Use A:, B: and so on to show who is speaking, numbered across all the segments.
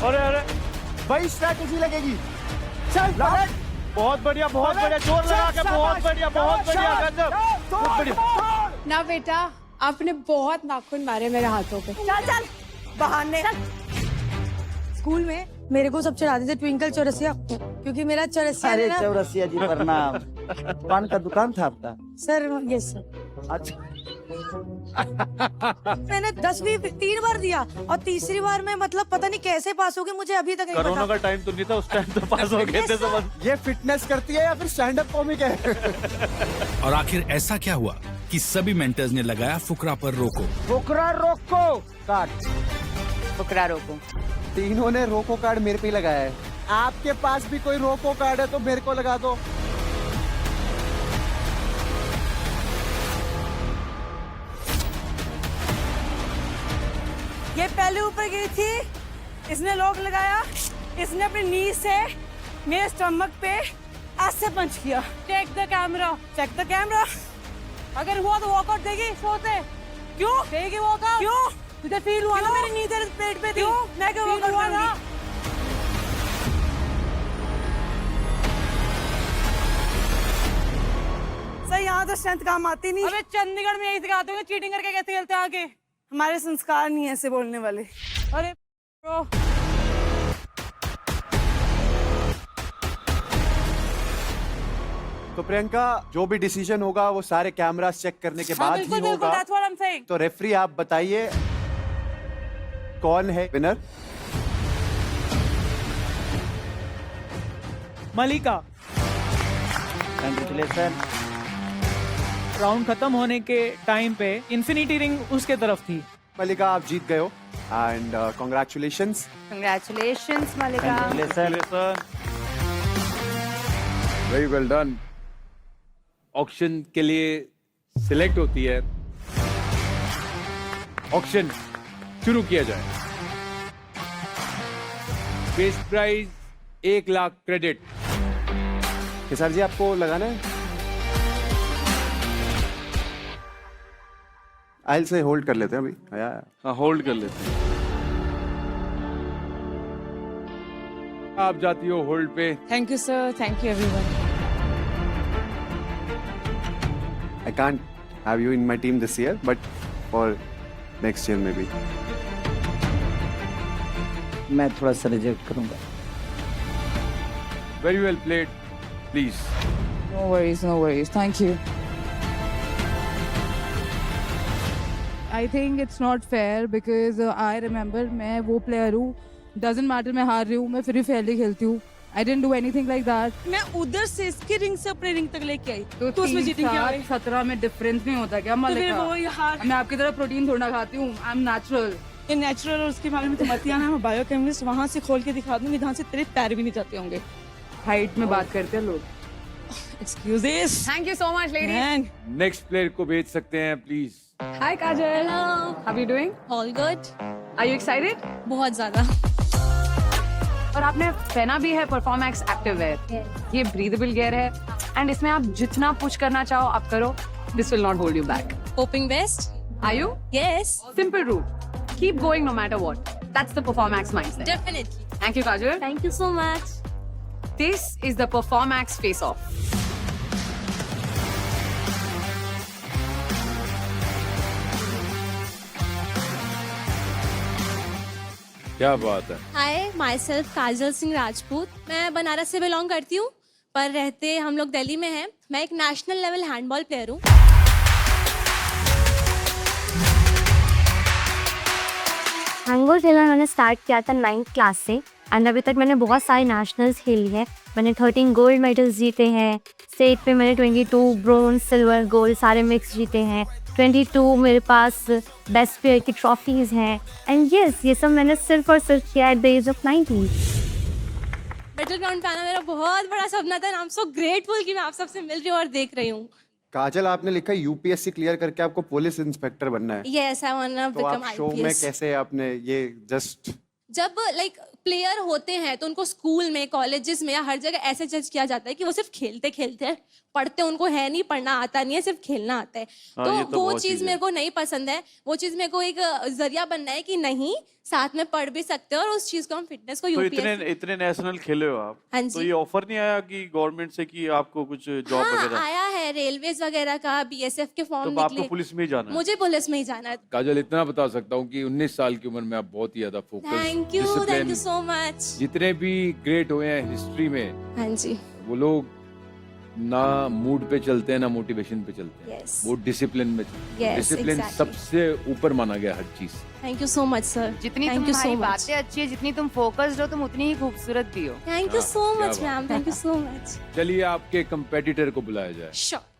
A: अरे अरे
B: वही स्ट्रैटेजी लगेगी। चल
A: बहुत बढ़िया जोर लगा के, बहुत बढ़िया गजब, बहुत बढ़िया।
C: ना बेटा, आपने बहुत नाखून मारे मेरे हाथों पे।
D: चल चल बहाने।
E: स्कूल में मेरे को सब चढ़ाते थे ट्विंकल चौरसिया, क्योंकि मेरा चौरसिया
B: अरे
E: है ना।
B: चौरसिया जी प्रणाम। पान का दुकान था आपका?
E: Sir yes sir.
B: अच्छा।
E: मैंने 10वीं 3 बार दिया और तीसरी बार में मतलब पता नहीं कैसे पास हो गई, मुझे अभी तक नहीं
A: कोरोना
E: पता।
A: का टाइम तो नहीं था उस टाइम, तो पास हो गए थे सब।
B: ये फिटनेस करती है या फिर स्टैंड अप कॉमिक है?
F: और आखिर ऐसा क्या हुआ कि सभी मेंटर्स ने लगाया फुकरा पर रोको।
B: फुकरा रोको कार्ड।
D: फुकरा रोको।
B: तीनों ने रोको कार्ड मेरे पे ही लगाया है। आपके पास भी कोई रोको कार्ड है तो मेरे को लगा दो।
D: ये पहले ऊपर गिरी थी, इसने लॉक लगाया, इसने अपनी नी से मेरे स्टमक पे ऐसे पंच किया। Take the camera, check the camera. अगर हुआ तो वॉकआउट देगी सोते। क्यों देगी वॉकआउट? क्यों? तुझे फील हुआ ना मेरी नी तेरे पेट पे थी? क्यों? मैं क्यों वॉकआउट करूंगी? सर यहाँ तो स्ट्रेंथ काम आती नहीं। अबे चंडीगढ़ में यही सिखाते होंगे चीटिंग करके कैसे खेलते हैं आगे। हमारे संस्कार नहीं है ऐसे बोलने वाले। अरे ब्रो,
B: तो प्रियंका, जो भी डिसीजन होगा वो सारे कैमरास चेक करने के बाद ही होगा।
D: that's what I'm saying।
B: तो रेफरी आप बताइए कौन है विनर?
G: मलिका।
B: कंग्रेचुलेशन।
G: राउंड खत्म होने के टाइम पे इन्फिनिटी रिंग उसके तरफ थी।
B: मलिका, आप जीत गए हो and congratulations.
D: Congratulations Malika.
H: Very well done. Auction के लिए सिलेक्ट होती है। ऑक्शन शुरू किया जाए। Base price 1 lakh credit.
B: Kesar ji, आपको लगाना है? आइल से होल्ड कर लेते हैं अभी।
H: हाँ, होल्ड कर लेते हैं। आप जाती हो होल्ड पे।
D: Thank you sir, thank you everyone।
B: I can't have you in my team this year, but for next year maybe.
I: मैं थोड़ा सा रिजेक्ट करूंगा।
H: Very well played, please.
D: No worries, thank you। I think it's not fair because I remember मैं वो player हूँ, doesn't matter मैं हार रही हूँ, मैं फिर भी fairly खेलती हूँ। I didn't do anything like that। मैं उधर से इसकी रिंग से अपने रिंग तक लेके आई, तो उसमें चीटिंग क्या हुई? 17 में डिफरेंस नहीं होता क्या मलिका? तो फिर वो हार। मैं आपकी तरह प्रोटीन थोड़ा खाती हूँ, आई एम नेचुरल। ये नेचुरल और उसके बारे में तो मत आना, मैं बायोकेमिस्ट वहाँ से खोल के दिखा दूंगी जहाँ से तेरे पैर भी नहीं जाते होंगे। हाइट में बात करते हैं लोग। Excuses।
C: Thank you so much, ladies.
D: Man।
H: Next player को भेज सकते हैं please.
C: Hi, Kajal.
J: Hello.
C: How are you doing?
J: All good?
C: Are you excited?
J: बहुत ज़्यादा।
C: और आपने पहना भी है परफॉर्मेक्स एक्टिव वेयर। ये ब्रीदेबल गियर है एंड इसमें आप जितना पुश करना चाहो आप करो। This will not hold you back.
J: Hoping best?
C: Are you?
J: Yes.
C: Simple rule, keep going no matter what. That's the Performax mindset.
J: Definitely।
C: Thank you Kajal.
J: Thank you so much।
C: This is the Performax face off.
H: क्या बात है।
J: Hi, myself काजल सिंह राजपूत। मैं बनारस से belong करती हूँ, पर रहते हम लोग दिल्ली में हैं। मैं एक नेशनल लेवल हैंडबॉल प्लेयर हूँ।
K: हैंडबॉल खेलना मैंने स्टार्ट किया था 9th क्लास से एंड अभी तक मैंने बहुत सारे नेशनल्स खेली है। मैंने 13 गोल्ड मेडल्स जीते हैं। स्टेट पे मैंने 22 ब्रोंज, सिल्वर, गोल्ड सारे मिक्स जीते हैं। 22 मेरे पास बेस्ट प्लेयर की ट्रॉफीज हैं एंड यस, ये सब मैंने सिर्फ और सिर्फ किया at the age of 19।
J: Battleground पे आना मेरा बहुत बड़ा सपना था। आई एम सो ग्रेटफुल कि मैं आप सबसे मिल रही हूँ और देख रही हूँ।
B: काजल, आपने लिखा यूपीएससी क्लियर करके आपको पुलिस इंस्पेक्टर बनना है।
J: यस, आई वांट टू
B: तो
J: बिकम
B: आप शो में
J: आईपीएस।
B: कैसे आपने ये
J: जब लाइक प्लेयर होते हैं तो उनको स्कूल में, कॉलेजेस में या हर जगह ऐसे जज किया जाता है कि वो सिर्फ खेलते खेलते हैं, पढ़ते उनको है नहीं, पढ़ना आता नहीं है, सिर्फ खेलना आता है। तो वो चीज़ मेरे को नहीं पसंद है। वो चीज़ मेरे को एक जरिया बनना है कि नहीं, साथ में पढ़ भी सकते हो और उस चीज़ को हम फिटनेस को
A: तो
J: यूपीएससी
A: इतने नेशनल खेले हो आप,
J: हाँ
A: तो
J: जी।
A: ये ऑफर नहीं आया कि गवर्नमेंट से कि आपको कुछ जॉब
J: हाँ,
A: वगैरह?
J: आया है रेलवेज वगैरह का, बीएसएफ के फॉर्म
A: तो आपको
J: निकले।
A: पुलिस में ही जाना है?
J: मुझे पुलिस में ही जाना है।
H: काजल, इतना बता सकता हूँ कि 19 साल की उम्र में आप बहुत ही ज्यादा focus,
J: thank you so much.
H: जितने भी ग्रेट हुए हैं हिस्ट्री में,
J: हाँ जी,
H: वो लोग ना मूड पे चलते हैं ना मोटिवेशन पे चलते हैं।
J: Yes.
H: वो डिसिप्लिन में चलते हैं।
J: Yes,
H: discipline
J: exactly.
H: सबसे ऊपर माना गया हर चीज।
J: Thank you so much sir.
C: जितनी
J: Thank you so
C: तुम्हारी
J: much.
C: बातें अच्छी है, जितनी तुम फोकस्ड हो, तुम उतनी ही खूबसूरत भी हो।
J: थैंक यू सो
H: क्या
J: मच
H: बात।
J: Ma'am, thank you so much.
H: चलिए आपके कंपेटिटर को बुलाया जाए।
J: श्योर।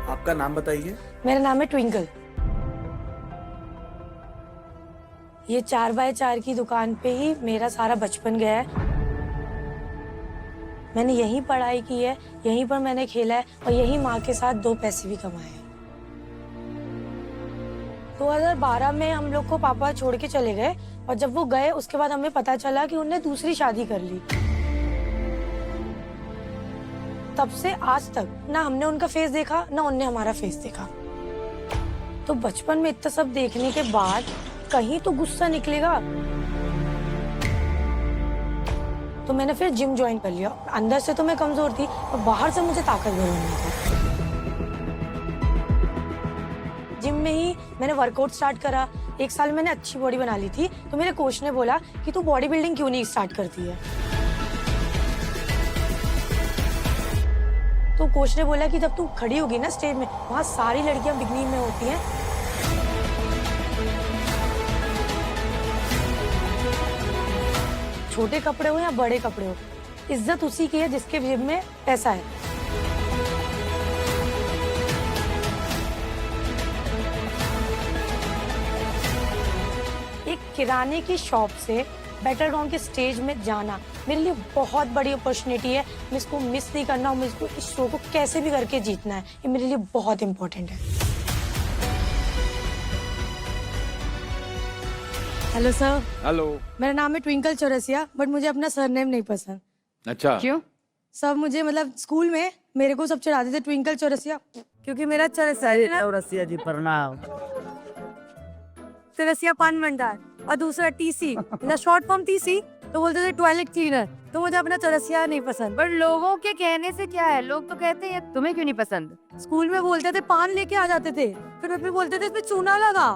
L: आपका नाम बताइए।
E: मेरा नाम है ट्विंकल। ये 4x4 की दुकान पे ही मेरा सारा बचपन गया है। मैंने यहीं पढ़ाई की है, यहीं पर मैंने खेला है और यहीं माँ के साथ 2 पैसे भी कमाए हैं। 2012 में हम लोग को पापा छोड़ के चले गए और जब वो गए उसके बाद हमें पता चला कि उन्होंने दूसरी शादी कर ली। तब से आज तक ना हमने उनका फेस देखा ना उनने हमारा फेस देखा। तो बचपन में इतना सब देखने के बाद कहीं तो गुस्सा निकलेगा। तो मैंने फिर जिम ज्वाइन कर लिया। अंदर से तो मैं कमजोर थी और बाहर से मुझे ताकतवर बनना था। जिम में ही मैंने वर्कआउट स्टार्ट करा। 1 साल मैंने अच्छी बॉडी बना ली थी। तो मेरे कोच ने बोला कि तू बॉडी बिल्डिंग क्यों नहीं स्टार्ट करती है। तो कोच ने बोला कि जब तू खड़ी होगी ना स्टेज में, वहाँ सारी लड़कियां बिकनी में होती हैं। छोटे कपड़े हो या बड़े कपड़े हो, इज्जत उसी की है जिसके जेब में पैसा है। एक किराने की शॉप से बैटल ग्राउंड के स्टेज में जाना मेरे लिए बहुत बड़ी अपॉर्चुनिटी है। मैं इसको मिस नहीं करना हूँ। मुझको इस शो को कैसे भी करके जीतना है। ये मेरे लिए बहुत इंपॉर्टेंट है। Hello sir.
H: हेलो।
E: मेरा नाम है ट्विंकल चौरसिया, बट मुझे अपना सरनेम नहीं पसंद।
H: अच्छा,
C: क्यों?
E: सब मुझे मतलब स्कूल में मेरे को सब चढ़ाते थे ट्विंकल चौरसिया, क्योंकि मेरा
I: चौरसिया जी प्रणाम।
E: चौरसिया पान भंडार और दूसरा टीसी, मतलब शॉर्ट फॉर्म टीसी, तो बोलते थे टॉयलेट क्लीनर। तो मुझे अपना चौरसिया नहीं पसंद।
C: पर लोगों के कहने से क्या है, लोग तो कहते हैं, तुम्हें क्यों नहीं पसंद?
E: स्कूल में बोलते थे पान लेके आ जाते थे, फिर बोलते थे इसमें चूना लगा।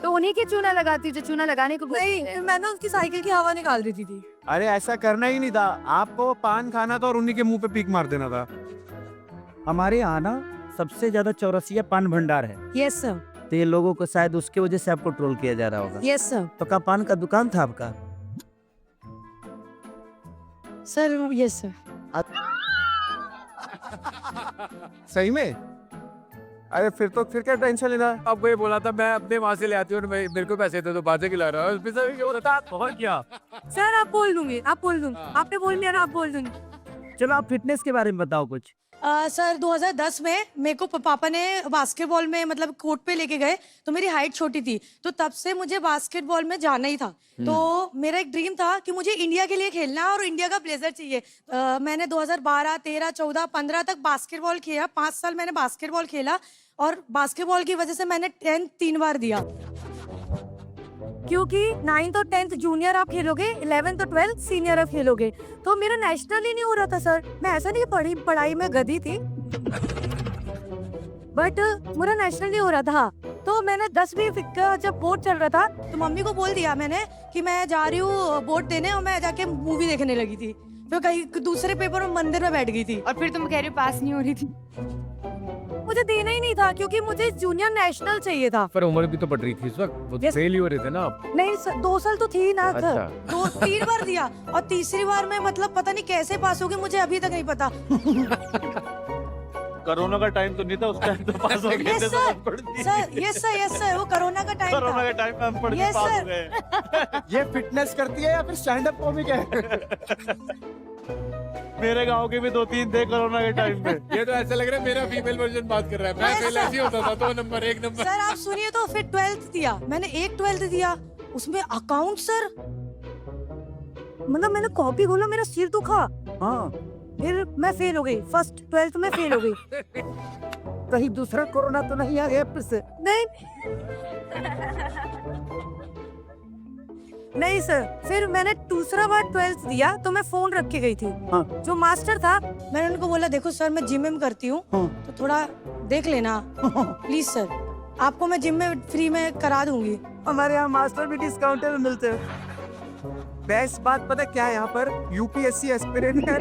C: तो उन्हीं की चूना लगाती जो चूना लगाने को
E: नहीं, मैंने उसकी साइकिल की हवा निकाल देती थी।
L: अरे ऐसा करना ही नहीं था। आपको पान खाना था और उन्हीं के मुंह पे पीक मार देना था।
I: हमारे यहाँ ना सबसे ज्यादा चौरसिया पान भंडार है।
E: Yes sir.
I: तो ये लोगों को शायद उसकी वजह से आपको ट्रोल किया जा रहा होगा।
E: Yes sir.
I: तो क्या पान का दुकान था आपका?
E: Sir yes sir.
L: सही में? अरे फिर क्या टेंशन लेना।
H: आपको ये बोला था मैं अपने वहां से ले आती हूँ और मेरे को पैसे दे दो, बातें खिला रहा हूँ।
I: बहुत क्या
E: सर आप बोल दूंगी, आप बोल दूंगी। आपने बोल दिया ना, आप बोल दूंगी।
I: चलो आप फिटनेस के बारे में बताओ कुछ।
E: सर 2010 में मेरे को पापा ने बास्केटबॉल में मतलब कोर्ट पे लेके गए, तो मेरी हाइट छोटी थी, तो तब से मुझे बास्केटबॉल में जाना ही था। तो मेरा एक ड्रीम था कि मुझे इंडिया के लिए खेलना है और इंडिया का ब्लेजर चाहिए। मैंने 2012, 13, 14, 15 तक बास्केटबॉल किया। 5 साल मैंने बास्केटबॉल खेला और बास्केटबॉल की वजह से मैंने 10th 3 बार दिया, क्योंकि 9th और 10th जूनियर आप खेलोगे, 11th और 12th सीनियर आप खेलोगे। तो मेरा नेशनल ही नहीं हो रहा था सर। मैं ऐसा नहीं कि पढ़ाई में गधी थी, बट मेरा नेशनल नहीं हो रहा था। तो मैंने 10वीं का जब बोर्ड चल रहा था तो मम्मी को बोल दिया मैंने कि मैं जा रही हूँ बोर्ड देने, और मैं जाके मूवी देखने लगी थी। फिर कहीं दूसरे पेपर में मंदिर में बैठ गई थी।
C: और फिर तुम कह रही हो पास नहीं हो रही थी।
E: मुझे देना ही नहीं था क्योंकि मुझे जूनियर नेशनल चाहिए था।
H: पर उम्र भी तो बढ़ रही थी इस वक्त, वो फेल ही हो रहे थे ना आप।
E: नहीं सर, 2 साल तो थी ना सर।
H: अच्छा।
E: 2-3 बार दिया और तीसरी बार में मतलब पता नहीं कैसे पास होगी, मुझे अभी तक नहीं पता।
A: कोरोना का टाइम तो नहीं था उस टाइम तो पास हो गए थे
E: सर यस सर वो कोरोना का टाइम
A: कोरोना के टाइम में हम पढ़ के
E: Yes,
A: पास
E: sir.
A: हो गए।
L: ये फिटनेस करती है या फिर स्टैंड अप कॉमिक है?
A: मेरे गांव के भी 2-3 थे कोरोना के टाइम पे।
H: ये तो ऐसा लग रहा है मेरा फीमेल वर्जन बात कर रहा है। मैं फेल ऐसे ही होता था, 2 नंबर 1 नंबर।
E: सर आप सुनिए तो फिर 12th दिया मैंने, एक 12th दिया उसमें अकाउंट सर, मतलब मैंने कॉपी खोला मेरा सिर दुखा।
I: हाँ,
E: फिर मैं फेल हो गई, फर्स्ट 12th में फेल हो गई।
I: कहीं दूसरा कोरोना तो नहीं आ गया फिर से?
E: नहीं नहीं सर, फिर मैंने दूसरा बार 12th दिया तो मैं फोन रख के गई थी।
I: हाँ।
E: जो मास्टर था मैंने उनको बोला देखो सर मैं जिम में करती हूँ
I: हाँ।
E: तो थोड़ा देख लेना प्लीज सर, आपको मैं जिम में फ्री में करा दूंगी।
I: हमारे यहाँ मास्टर भी डिस्काउंटेड में मिलते हैं। बेस्ट बात पता है क्या है यहाँ पर? यूपीएससी एस्पिरेंट है,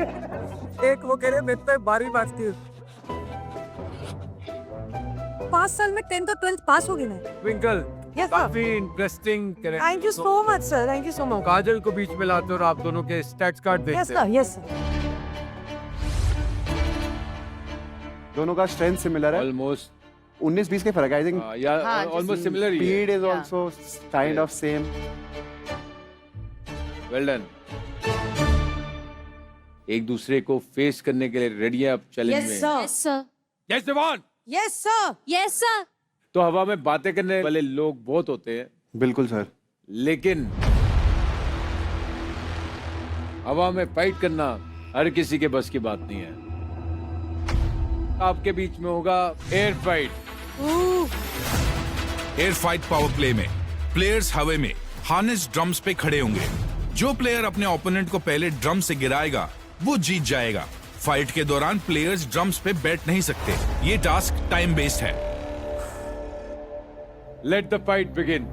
I: एक वो कह रहे मैं तो 12वीं पास की।
E: 5 साल में 10th और 12th पास हो गए ना।
H: Twinkle,
E: Yes, sir.
H: काफी interesting.
E: Thank you so much sir, thank you so much.
H: Kajal को बीच में लाते और आप दोनों के स्टैट्स कार्ड
E: यस
H: देखते हैं।
E: Sir, yes sir.
B: दोनों का स्ट्रेंथ सिमिलर है,
H: ऑलमोस्ट
B: 19-20 के फर्क आई थिंक।
H: या
C: हाँ,
H: ऑलमोस्ट सिमिलर ही है।
B: Speed is
C: Yeah.
B: Also kind of same.
H: Well done. एक दूसरे को फेस करने के लिए रेडी है आप चैलेंज
E: यस
H: में?
E: सर,
J: यस सर,
H: यस जवान।
E: Yes sir.
J: Yes sir.
H: तो हवा में बातें करने वाले लोग बहुत होते हैं,
B: बिल्कुल सर।
H: लेकिन हवा में फाइट करना हर किसी के बस की बात नहीं है। आपके बीच में होगा air fight.
F: Air fight power play में प्लेयर्स हवा में हार्नेस ड्रम्स पे खड़े होंगे। जो प्लेयर अपने ओपोनेंट को पहले ड्रम से गिराएगा वो जीत जाएगा। फाइट के दौरान प्लेयर्स ड्रम्स पे बैठ नहीं सकते। ये टास्क टाइम बेस्ड है।
H: Late the fight begin.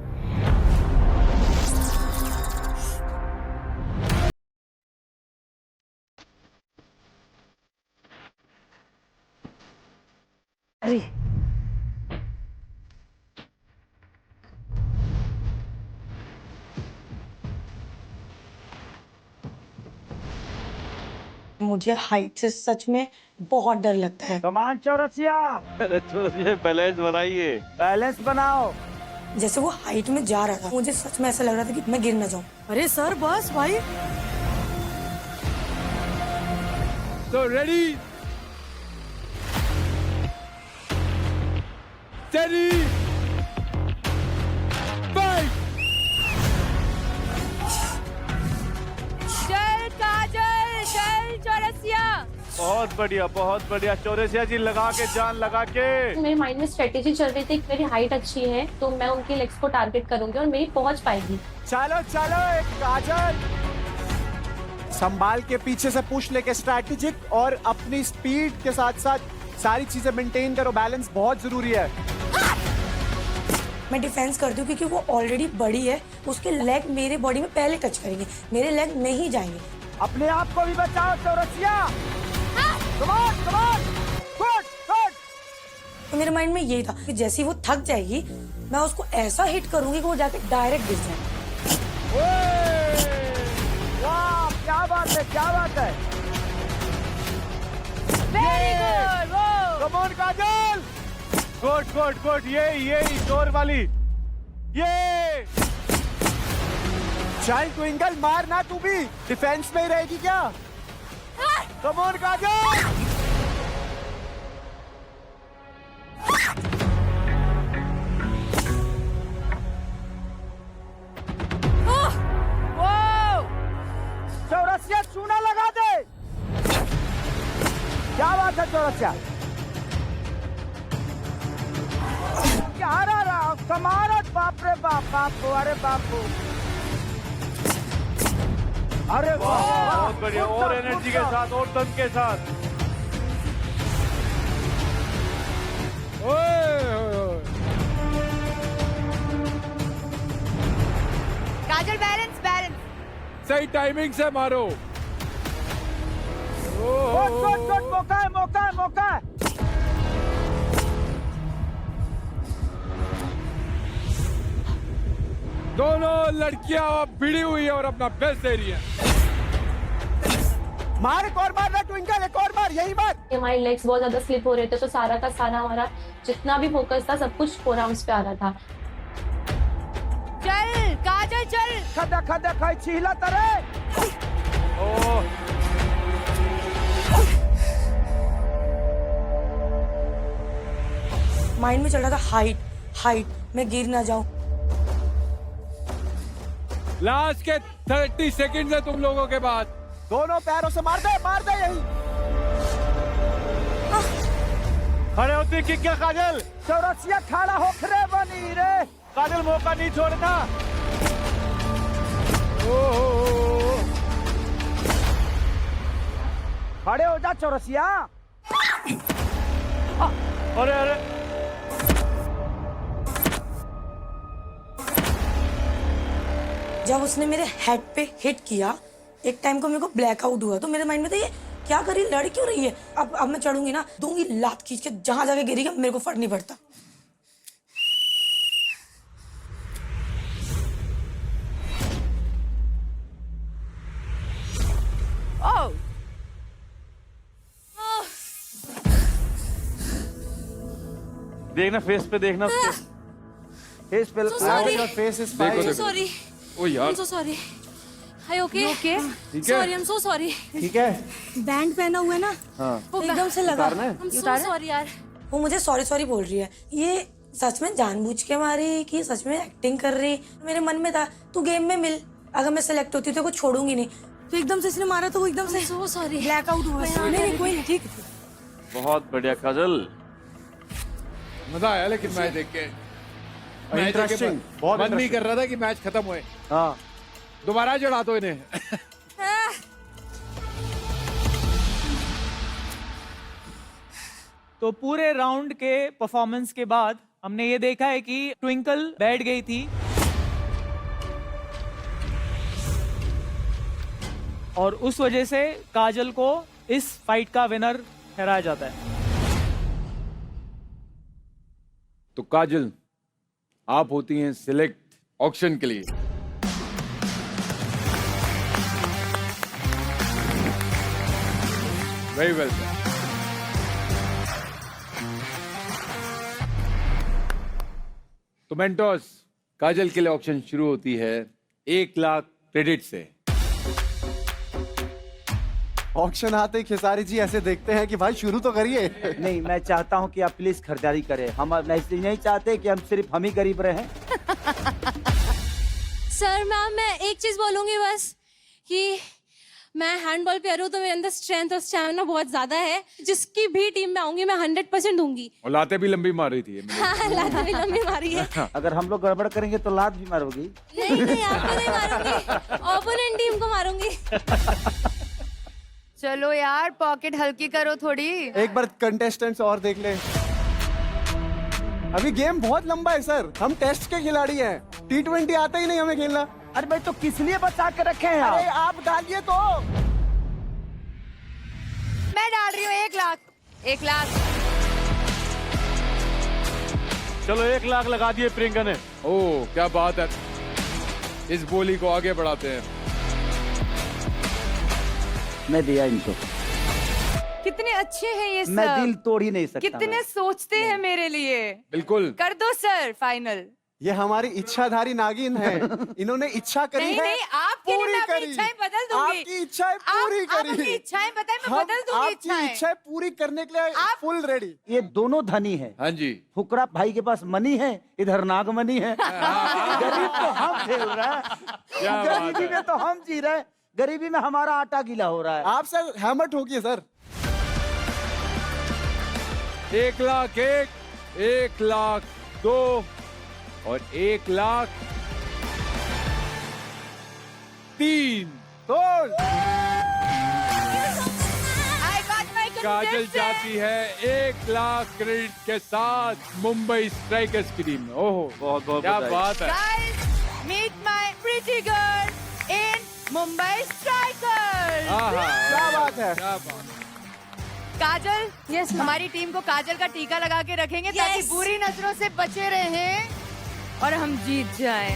E: मुझे हाइट से सच में बहुत डर लगता है।
I: कमान चौरसिया,
A: बैलेंस बनाइए।
I: बैलेंस बनाओ।
E: जैसे वो हाइट में जा रहा था मुझे सच में ऐसा लग रहा था कि मैं गिर ना जाऊं। अरे सर बस भाई।
H: So ready? Steady! Fight!
C: चल काजल, चल चौरसिया।
A: बहुत बढ़िया चौरसिया जी, लगा के जान लगा के।
J: मेरे माइंड में स्ट्रेटेजी चल रही थी कि मेरी हाइट अच्छी है तो मैं उनके लेग्स को टारगेट करूंगी और मेरी पहुंच पाएगी।
L: चलो चलो, एक काजल संभाल के पीछे से पुश लेके स्ट्रैटेजिक और अपनी स्पीड के साथ साथ सारी चीजें मेंटेन करो। बैलेंस बहुत जरूरी है।
E: मैं डिफेंस करती हूँ क्योंकि वो ऑलरेडी बड़ी है, उसके लेग मेरे बॉडी में पहले टच करेंगे, मेरे लेग नहीं जाएंगे।
I: अपने आप को भी बचाओ चौरसिया। कमान, गुड, गुड।
E: तो मेरे माइंड में यही था कि जैसे ही वो थक जाएगी मैं उसको ऐसा हिट करूंगी कि वो जाके डायरेक्ट गिर जाए।
I: वाह, क्या बात है, क्या बात है।
C: Very good.
A: Come on Kajal. Good ये जोर वाली ये।
L: चल ट्विंकल, मार ना तू भी, डिफेंस में ही रहेगी क्या?
A: कम ऑन काजल।
I: चौरसिया चूना लगा दे। क्या बात है चौरसिया। क्या रहा कमाल। बाप रे बाप, बाप, अरे बापू, अरे वाह,
A: बहुत बढ़िया, और एनर्जी के साथ और दम के साथ।
C: काजल बैलेंस।
H: सही टाइमिंग से मारो।
I: मौका है, मौका है, मौका है।
H: दोनों लड़कियां भिड़ी हुई है और अपना बेस्ट दे रही है।
L: मार, एक और मार ना ट्विंकल, एक और मार, यही मार।
J: हमारे लेग्स बहुत ज्यादा स्लिप हो रहे थे, तो सारा का सारा हमारा जितना भी फोकस था सब कुछ 4 राउंड्स पे आ रहा था।
D: चल काजल चल।
I: खदा खदा खाई छीला तरे।
E: माइंड में चल रहा था हाइट हाइट, मैं गिर ना जाऊं।
H: लास्ट के 30 सेकंड है तुम लोगों के बाद।
L: दोनों पैरों से मार दे यही।
A: खड़े होती किक क्या काजल?
I: चौरसिया खड़ा हो खरे बनी रे।
A: काजल मौका नहीं छोड़ना।
I: खड़े हो जा चौरसिया।
A: अरे अरे
E: जब उसने मेरे हेड पे हिट किया, एक टाइम को मेरे को ब्लैकआउट हुआ, तो मेरे माइंड में था ये क्या कर रही, लड़ क्यों रही है। अब मैं चढ़ूंगी ना, दूंगी लात खींच के, जहां जाके गिरेगा मेरे को फर्क नहीं पड़ता।
A: देखना फेस पे, देखना उसके
I: फेस पे।
L: फेस इज
H: देखो देखो।
J: सॉरी,
H: ओ यार,
J: सो सॉरी। हाय ओके
C: ओके
H: ठीक है।
J: Sorry, I am so sorry.
L: ठीक है।
E: बैंड पहना हुआ है ना, वो एकदम से लगा।
J: आई एम सो सॉरी यार।
E: वो मुझे सॉरी सॉरी बोल रही है। ये सच में जानबूझ के मारी कि सच में एक्टिंग कर रही? मेरे मन में था तू गेम में मिल, अगर मैं सेलेक्ट होती तो कुछ छोड़ूंगी नहीं। तो एकदम से इसने मारा तो वो एकदम से
J: सो सॉरी,
E: ब्लैकआउट हुआ। नहीं कोई नहीं, ठीक।
A: बहुत बढ़िया काजल।
H: मजा आया लेकिन मैच देख के। मैच देख के मन नहीं कर रहा था कि मैच खत्म हुए।
L: हाँ,
H: दोबारा चढ़ा दो इन्हें।
G: तो पूरे राउंड के परफॉर्मेंस के बाद हमने ये देखा है कि ट्विंकल बैठ गई थी और उस वजह से काजल को इस फाइट का विनर ठहराया जाता है।
H: तो काजल, आप होती हैं सिलेक्ट ऑक्शन के लिए। Very well sir. तो मेंटोस, काजल के लिए ऑक्शन शुरू होती है 1 लाख क्रेडिट से।
B: ऑक्शन आते ही खेसारी जी ऐसे देखते हैं कि भाई शुरू तो करिए।
I: नहीं, मैं चाहता हूं कि आप प्लीज खरीदारी करें। हम नहीं चाहते कि हम सिर्फ हम ही गरीब रहें।
J: सर मैम, मैं एक चीज बोलूंगी बस कि मैं हैंडबॉल प्लेयर हूँ, तो मेरे अंदर स्ट्रेंथ और स्टैमिना बहुत ज्यादा है। जिसकी भी टीम में आऊंगी मैं 100% दूंगी।
H: और लाते भी लंबी मार रही थी।
J: हाँ, लात भी लंबी मारी है।
I: अगर हम लोग गड़बड़ करेंगे तो लात भी मारोगी।
J: नहीं आपको नहीं मारूंगी, ओपोनेंट टीम को मारूंगी।
C: चलो यार, पॉकेट हल्की करो थोड़ी।
B: एक बार कंटेस्टेंट्स और देख ले। अभी गेम बहुत लंबा है सर, हम टेस्ट के खिलाड़ी हैं। T20 आता ही नहीं हमें खेलना।
I: अरे भाई, तो किस लिए बचा के रखे हैं?
L: अरे आप डालिए तो।
C: मैं डाल रही हूँ 1 लाख। 1 लाख।
A: चलो 1 लाख लगा दिए प्रियंका ने।
H: ओह क्या बात है, इस बोली को आगे बढ़ाते हैं।
I: मैं दिया इनको।
C: कितने अच्छे हैं ये सब।
I: मैं दिल तोड़ ही नहीं सकता।
C: कितने सोचते हैं मेरे लिए।
H: बिल्कुल
C: कर दो सर फाइनल।
B: ये हमारी इच्छाधारी नागिन है। इन्होंने इच्छा करी
C: नहीं
B: है,
C: नहीं, आपके लिए
B: पूरी
C: मैं अपनी
B: करी।
C: इच्छाएं बदल दूंगी।
B: आपकी इच्छाएं पूरी
C: आप अपनी
B: करी।
C: इच्छाएं बताएं, मैं
B: हम
C: बदल दूंगी
B: आपकी
C: इच्छाएं।
B: इच्छाएं पूरी करने के लिए फुल रेडी।
I: ये दोनों धनी है।
H: हाँ जी।
I: फुकरा भाई के पास मनी है, इधर नागमनी है। गरीब तो हम खेल रहे हैं,
H: क्या बात
I: गरीबी
H: है।
I: में तो हम जी रहे हैं। गरीबी में हमारा आटा गीला हो रहा है।
B: आप सर हैमट होगी सर।
H: 1 लाख 1 लाख 2 और 1 लाख 3। काजल जाती है 1 लाख क्रेडिट के साथ मुंबई स्ट्राइकर्स की टीम में। ओहो
A: बहुत बहुत
H: क्या
A: बधाई।
H: बात है।
C: Guys, meet my pretty girl in Mumbai strikers.
L: क्या बात है।
H: क्या बात।
C: काजल,
E: Yes, ma'am.
C: हमारी टीम को काजल का टीका लगा के रखेंगे ताकि
E: Yes.
C: बुरी नजरों से बचे रहें और हम जीत जाएं।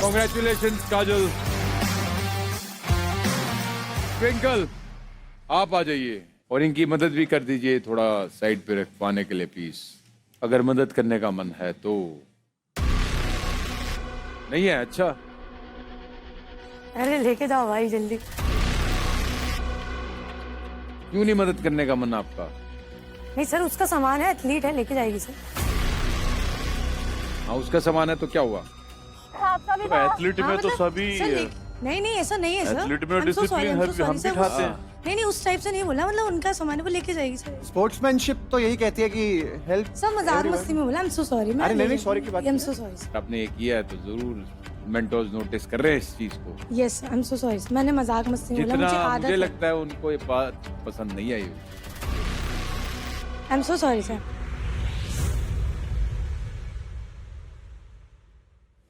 H: Congratulations, काजल। ट्विंकल, आप आ जाइए और इनकी मदद भी कर दीजिए थोड़ा साइड पे रखवाने के लिए प्लीज। अगर मदद करने का मन है तो। नहीं है? अच्छा,
E: अरे लेके जाओ भाई जल्दी।
H: क्यों नहीं मदद करने का मन आपका?
E: नहीं सर, उसका सामान है, एथलीट है, लेके जाएगी सर।
H: हाँ, उसका सामान है तो क्या हुआ?
A: एथलीट में तो सभी
E: नहीं नहीं ऐसा नहीं है सर।
A: एथलीट में
E: I'm so sorry,
A: discipline
E: I'm so
A: हम
E: sorry,
A: भी
E: sir.
A: खाते हैं।
E: नहीं नहीं उस टाइप से नहीं बोला, मतलब उनका सामान है वो लेके जाएगी सर।
L: स्पोर्ट्समैनशिप तो यही कहती है कि हेल्प।
E: सब मजाक मस्ती में बोला। I'm so sorry।
L: अरे नहीं, sorry की बात
E: I'm so sorry sir.
H: आपने ये किया है तो जरूर मेंटोर्स नोटिस कर रहे हैं इस चीज को।
E: Yes, I'm so sorry sir. मैंने मजाक मस्ती में बोला, मुझे
H: जितना
E: आदत
H: मुझे
E: है।
H: लगता है उनको ये बात पसंद नहीं आई।
E: I'm so sorry sir.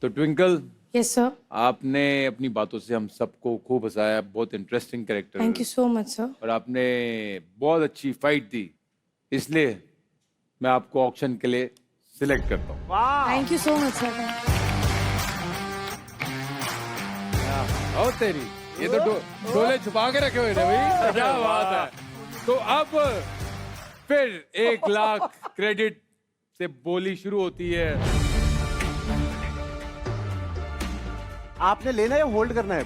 H: तो ट्विंकल,
E: Yes sir.
H: आपने अपनी बातों से हम सबको खूब हंसाया। बहुत interesting character.
E: Thank you so much sir.
H: और आपने बहुत अच्छी फाइट दी, इसलिए मैं आपको ऑक्शन के लिए सिलेक्ट करता हूँ।
E: Thank you so much sir.
H: और तेरी ये तो डोले छुपा के रखे हुए थे भाई। क्या बात है। तो अब फिर 1 लाख क्रेडिट से बोली शुरू होती है।
L: आपने लेना है या होल्ड करना है?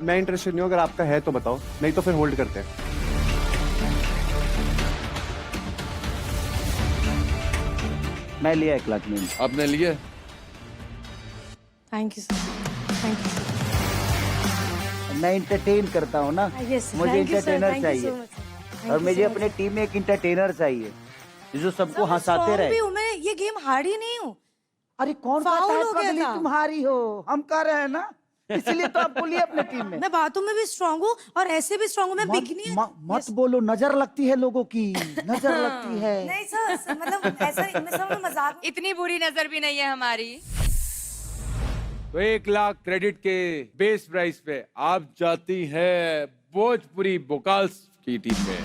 L: मैं इंटरेस्टेड नहीं हूं, अगर आपका है तो बताओ, नहीं तो फिर होल्ड करते हैं।
A: मैं लिया 1 लाख में।
H: आपने लिए?
E: Thank you sir. Thank you sir.
A: मैं इंटरटेन करता हूँ ना,
E: Yes sir.
A: मुझे
E: Thank you sir.
A: entertainer
E: Thank you
A: चाहिए।
E: so much sir. Thank
A: और
E: you
A: मुझे
E: so
A: अपने
E: much.
A: टीम में एक इंटरटेनर चाहिए जो सबको
E: Sir, मैं
A: हंसाते
E: strong
A: रहे।
E: भी हूँ, मैं ये गेम हारी नहीं हूँ।
A: अरे कौन
E: Foul
A: कहता है
E: हो गया
A: पगली
E: था।
A: तुम हारी हो? हम कर रहे हैं ना, इसलिए तो आपको लिया अपने टीम में।
E: मैं बातों में भी स्ट्रांग हूँ और ऐसे भी स्ट्रांग हूँ। मैं बिगनी
A: मत बोलो, नजर लगती है लोगों की, नजर लगती है।
E: नहीं सर, मतलब ऐसा नहीं, मैं सब मजाक।
C: इतनी बुरी नजर भी नहीं है हमारी।
H: तो 1 लाख क्रेडिट के बेस प्राइस पे आप जाती है भोजपुरी बोकाल्स की टीम में।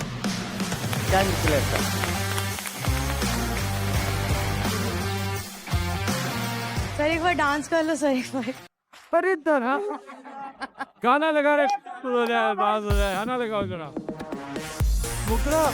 E: सर एक बार डांस कर लो सर, एक बार।
G: पर इधर गाना लगा रहे हो जाए, बात हो जाए, गाना लगाओ जरा। बुकरा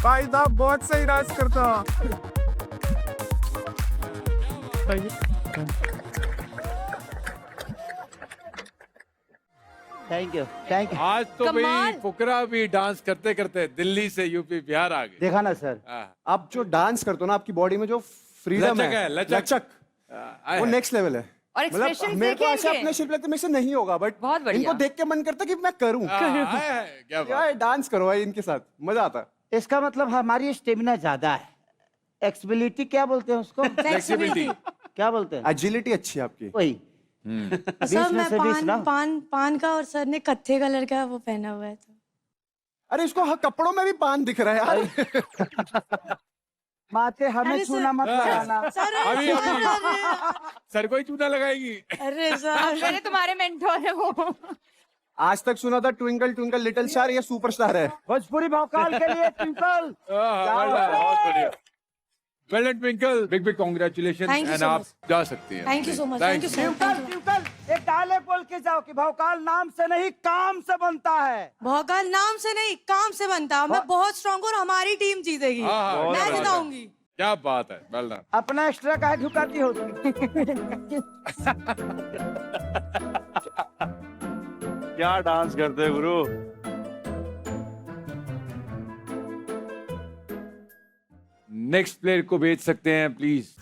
I: भाई साहब बहुत सही डांस करता।
A: Thank you, thank you.
H: आज तो भाई
C: कमाल।
H: फुकरा भी डांस करते करते दिल्ली से यूपी बिहार आ गए।
A: देखा ना सर,
L: आप जो डांस करते हो ना, आपकी बॉडी में जो फ्रीडम
H: लचक है, लचक।
L: लचक, वो नेक्स्ट लेवल है।
C: और
L: मतलब
C: expressions
L: मेरे को
C: देखिए
L: ऐसे
C: इनके।
L: अपने शिप लगता है, मेरे से नहीं होगा, बट
C: बहुत बढ़िया।
L: इनको देख के मन करता कि मैं करूं।
H: क्या बात।
L: यार डांस करो भाई इनके साथ, मजा आता है।
A: इसका मतलब हमारी स्टेमिना ज्यादा है। एक्सबिलिटी क्या बोलते हैं उसको?
H: फ्लेक्सिबिलिटी।
A: क्या बोलते हैं?
L: एजिलिटी अच्छी है आपकी।
A: वही
E: सर
A: में
E: मैं
A: से 20 ना।
E: पान का, और सर ने कत्थे कलर का वो पहना हुआ है तो।
L: अरे इसको कपड़ों में भी पान दिख रहा है यार।
A: माते हमें
E: अरे
A: छूना मत लगाना।
E: सर
H: अभी सर को ही चूना लगाएगी।
E: अरे सर
C: मैंने तुम्हारे मेंटोर है वो।
L: आज तक सुना था ट्विंकल ट्विंकल लिटिल स्टार, ये सुपरस्टार है।
A: भोजपुरी भौकाल के लिए ट्विंकल।
H: बहुत बढ़िया। Well done twinkle, big big congratulations
E: Thank you
H: and
E: so
H: आप
E: much.
H: जा सकती हैं।
E: Thank you so much,
H: Thank
E: thank you
H: you.
E: So much.
A: Twinkle
I: एक डायलॉग बोल के जाओ कि भौकाल नाम से नहीं काम से बनता है।
E: भौकाल नाम से नहीं काम से बनता है। मैं बहुत स्ट्रांग और हमारी टीम जीतेगी। मैं जिताऊंगी।
H: क्या बात है, वेल डन।
I: अपना एक्स्ट्रा काहे झुकाती हो तुम?
A: क्या डांस करते हैं गुरु।
H: नेक्स्ट प्लेयर को भेज सकते हैं प्लीज।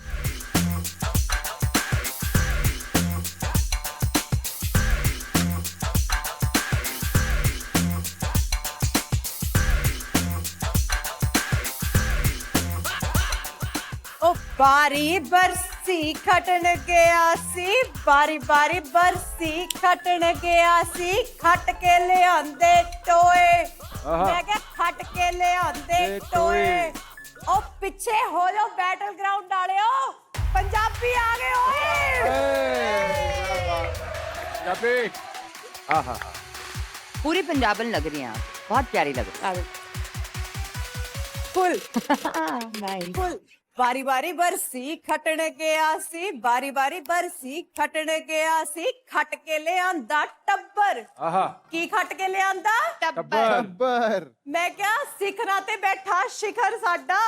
E: ओ बारी बरसी खटन गया सी, बारी बारी बरसी खटन गया सी, खट के ले आंदे टोए। मैं क्या खट के ले आंदे टोए। ओ पीछे हो लो बैटल ग्राउंड डाले हो, पंजाबी आ गए हो।
C: पूरी पंजाबन लग रही हैं आप, बहुत प्यारी लग रही है।
E: फुल फुल बारी बारी बरसी खटन गया सी, बारी बारी बरसी खटन गया सी, खट के ले आंदा टब्बर। की खट के ले आंदा
L: टब्बर।
E: मैं क्या सिखरा ते बैठा शिखर साडा।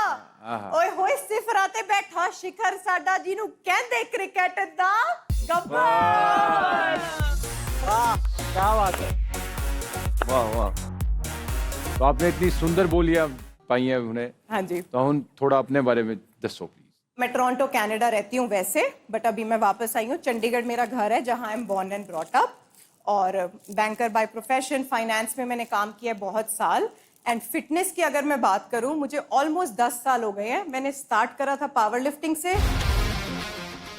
E: ओए होए सिफरा ते बैठा शिखर साडा, जिन्हू कहंदे क्रिकेट दा गब्बर।
L: क्या बात है।
H: वाह वाह। तो आपने इतनी सुंदर बोलियां पाई हैं उन्हें।
E: हाँ जी।
H: तो हम थोड़ा अपने बारे में दसो प्लीज।
E: मैं टोरंटो कनाडा रहती हूँ वैसे, बट अभी मैं वापस आई हूँ। चंडीगढ़ मेरा घर है जहाँ I am born and brought up. और बैंकर बाय प्रोफेशन, फाइनेंस में मैंने काम किया बहुत साल। एंड फिटनेस की अगर मैं बात करूँ, मुझे ऑलमोस्ट 10 साल हो गए हैं। मैंने स्टार्ट करा था पावर लिफ्टिंग से,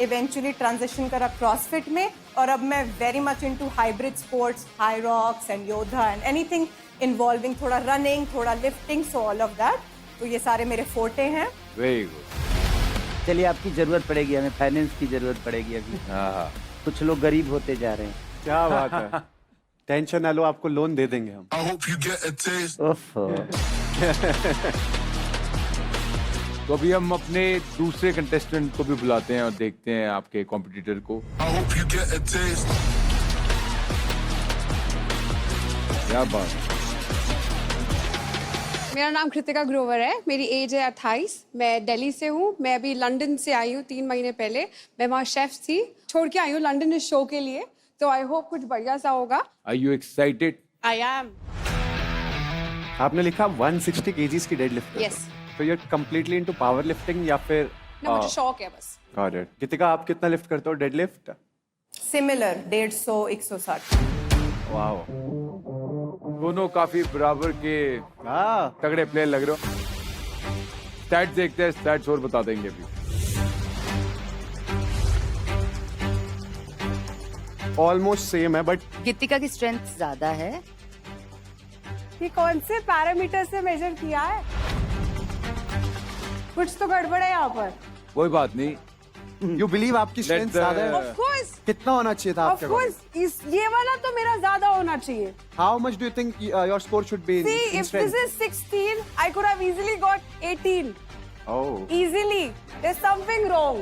E: इवेंचुअली ट्रांजिशन करा क्रॉसफिट में, और अब मैं very much into hybrid sports, high rocks and yoga and anything involving थोड़ा रनिंग, थोड़ा lifting, so all of that. तो ये सारे मेरे फोटे हैं।
H: Very good.
I: चलिए, आपकी जरूरत पड़ेगी, हमें फाइनेंस की जरूरत पड़ेगी अभी। कुछ लोग गरीब होते जा रहे हैं।
B: क्या बात है। टेंशन ना लो, आपको लोन दे देंगे हम।
I: ओफो।
H: तो अभी हम अपने दूसरे कंटेस्टेंट को भी बुलाते हैं और देखते हैं आपके कॉम्पिटिटर को। क्या बात है।
C: मेरा नाम कृतिका ग्रोवर है, मेरी एज है 28। मैं दिल्ली से हूँ। मैं अभी लंदन से आई हूँ 3 महीने पहले। मैं वहाँ शेफ थी, छोड़ के आई हूँ लंदन इस शो के लिए। तो आई होप कुछ बढ़िया सा होगा।
H: Are you excited?
C: I am.
B: आपने लिखा 160 kgs की डेडलिफ्ट।
C: Yes.
B: तो you're completely into power lifting या फिर?
C: ना, मुझे शौक है बस।
B: Got it. कृतिका, आप कितना लिफ्ट करते हो डेडलिफ्ट?
E: सिमिलर 150, 160।
B: वाओ।
H: दोनों काफी बराबर के तगड़े प्लेयर लग रहे हो। स्टैट्स देखते हैं, स्टैट्स और बता देंगे अभी।
B: ऑलमोस्ट सेम है, बट
C: कृतिका की स्ट्रेंथ ज्यादा है।
E: ये कौन से पैरामीटर से मेजर किया है? कुछ तो गड़बड़ है यहाँ पर।
H: कोई बात नहीं।
B: यू बिलीव आपकी स्ट्रेंथ ज्यादा है?
E: Of course,
B: कितना होना चाहिए था आपके?
E: of course, ये वाला तो मेरा ज्यादा होना चाहिए।
B: How much do you think your score should be in
E: See, if
B: strength?
E: this is 16, I could have easily got 18.
B: Oh.
E: Easily. There's something wrong.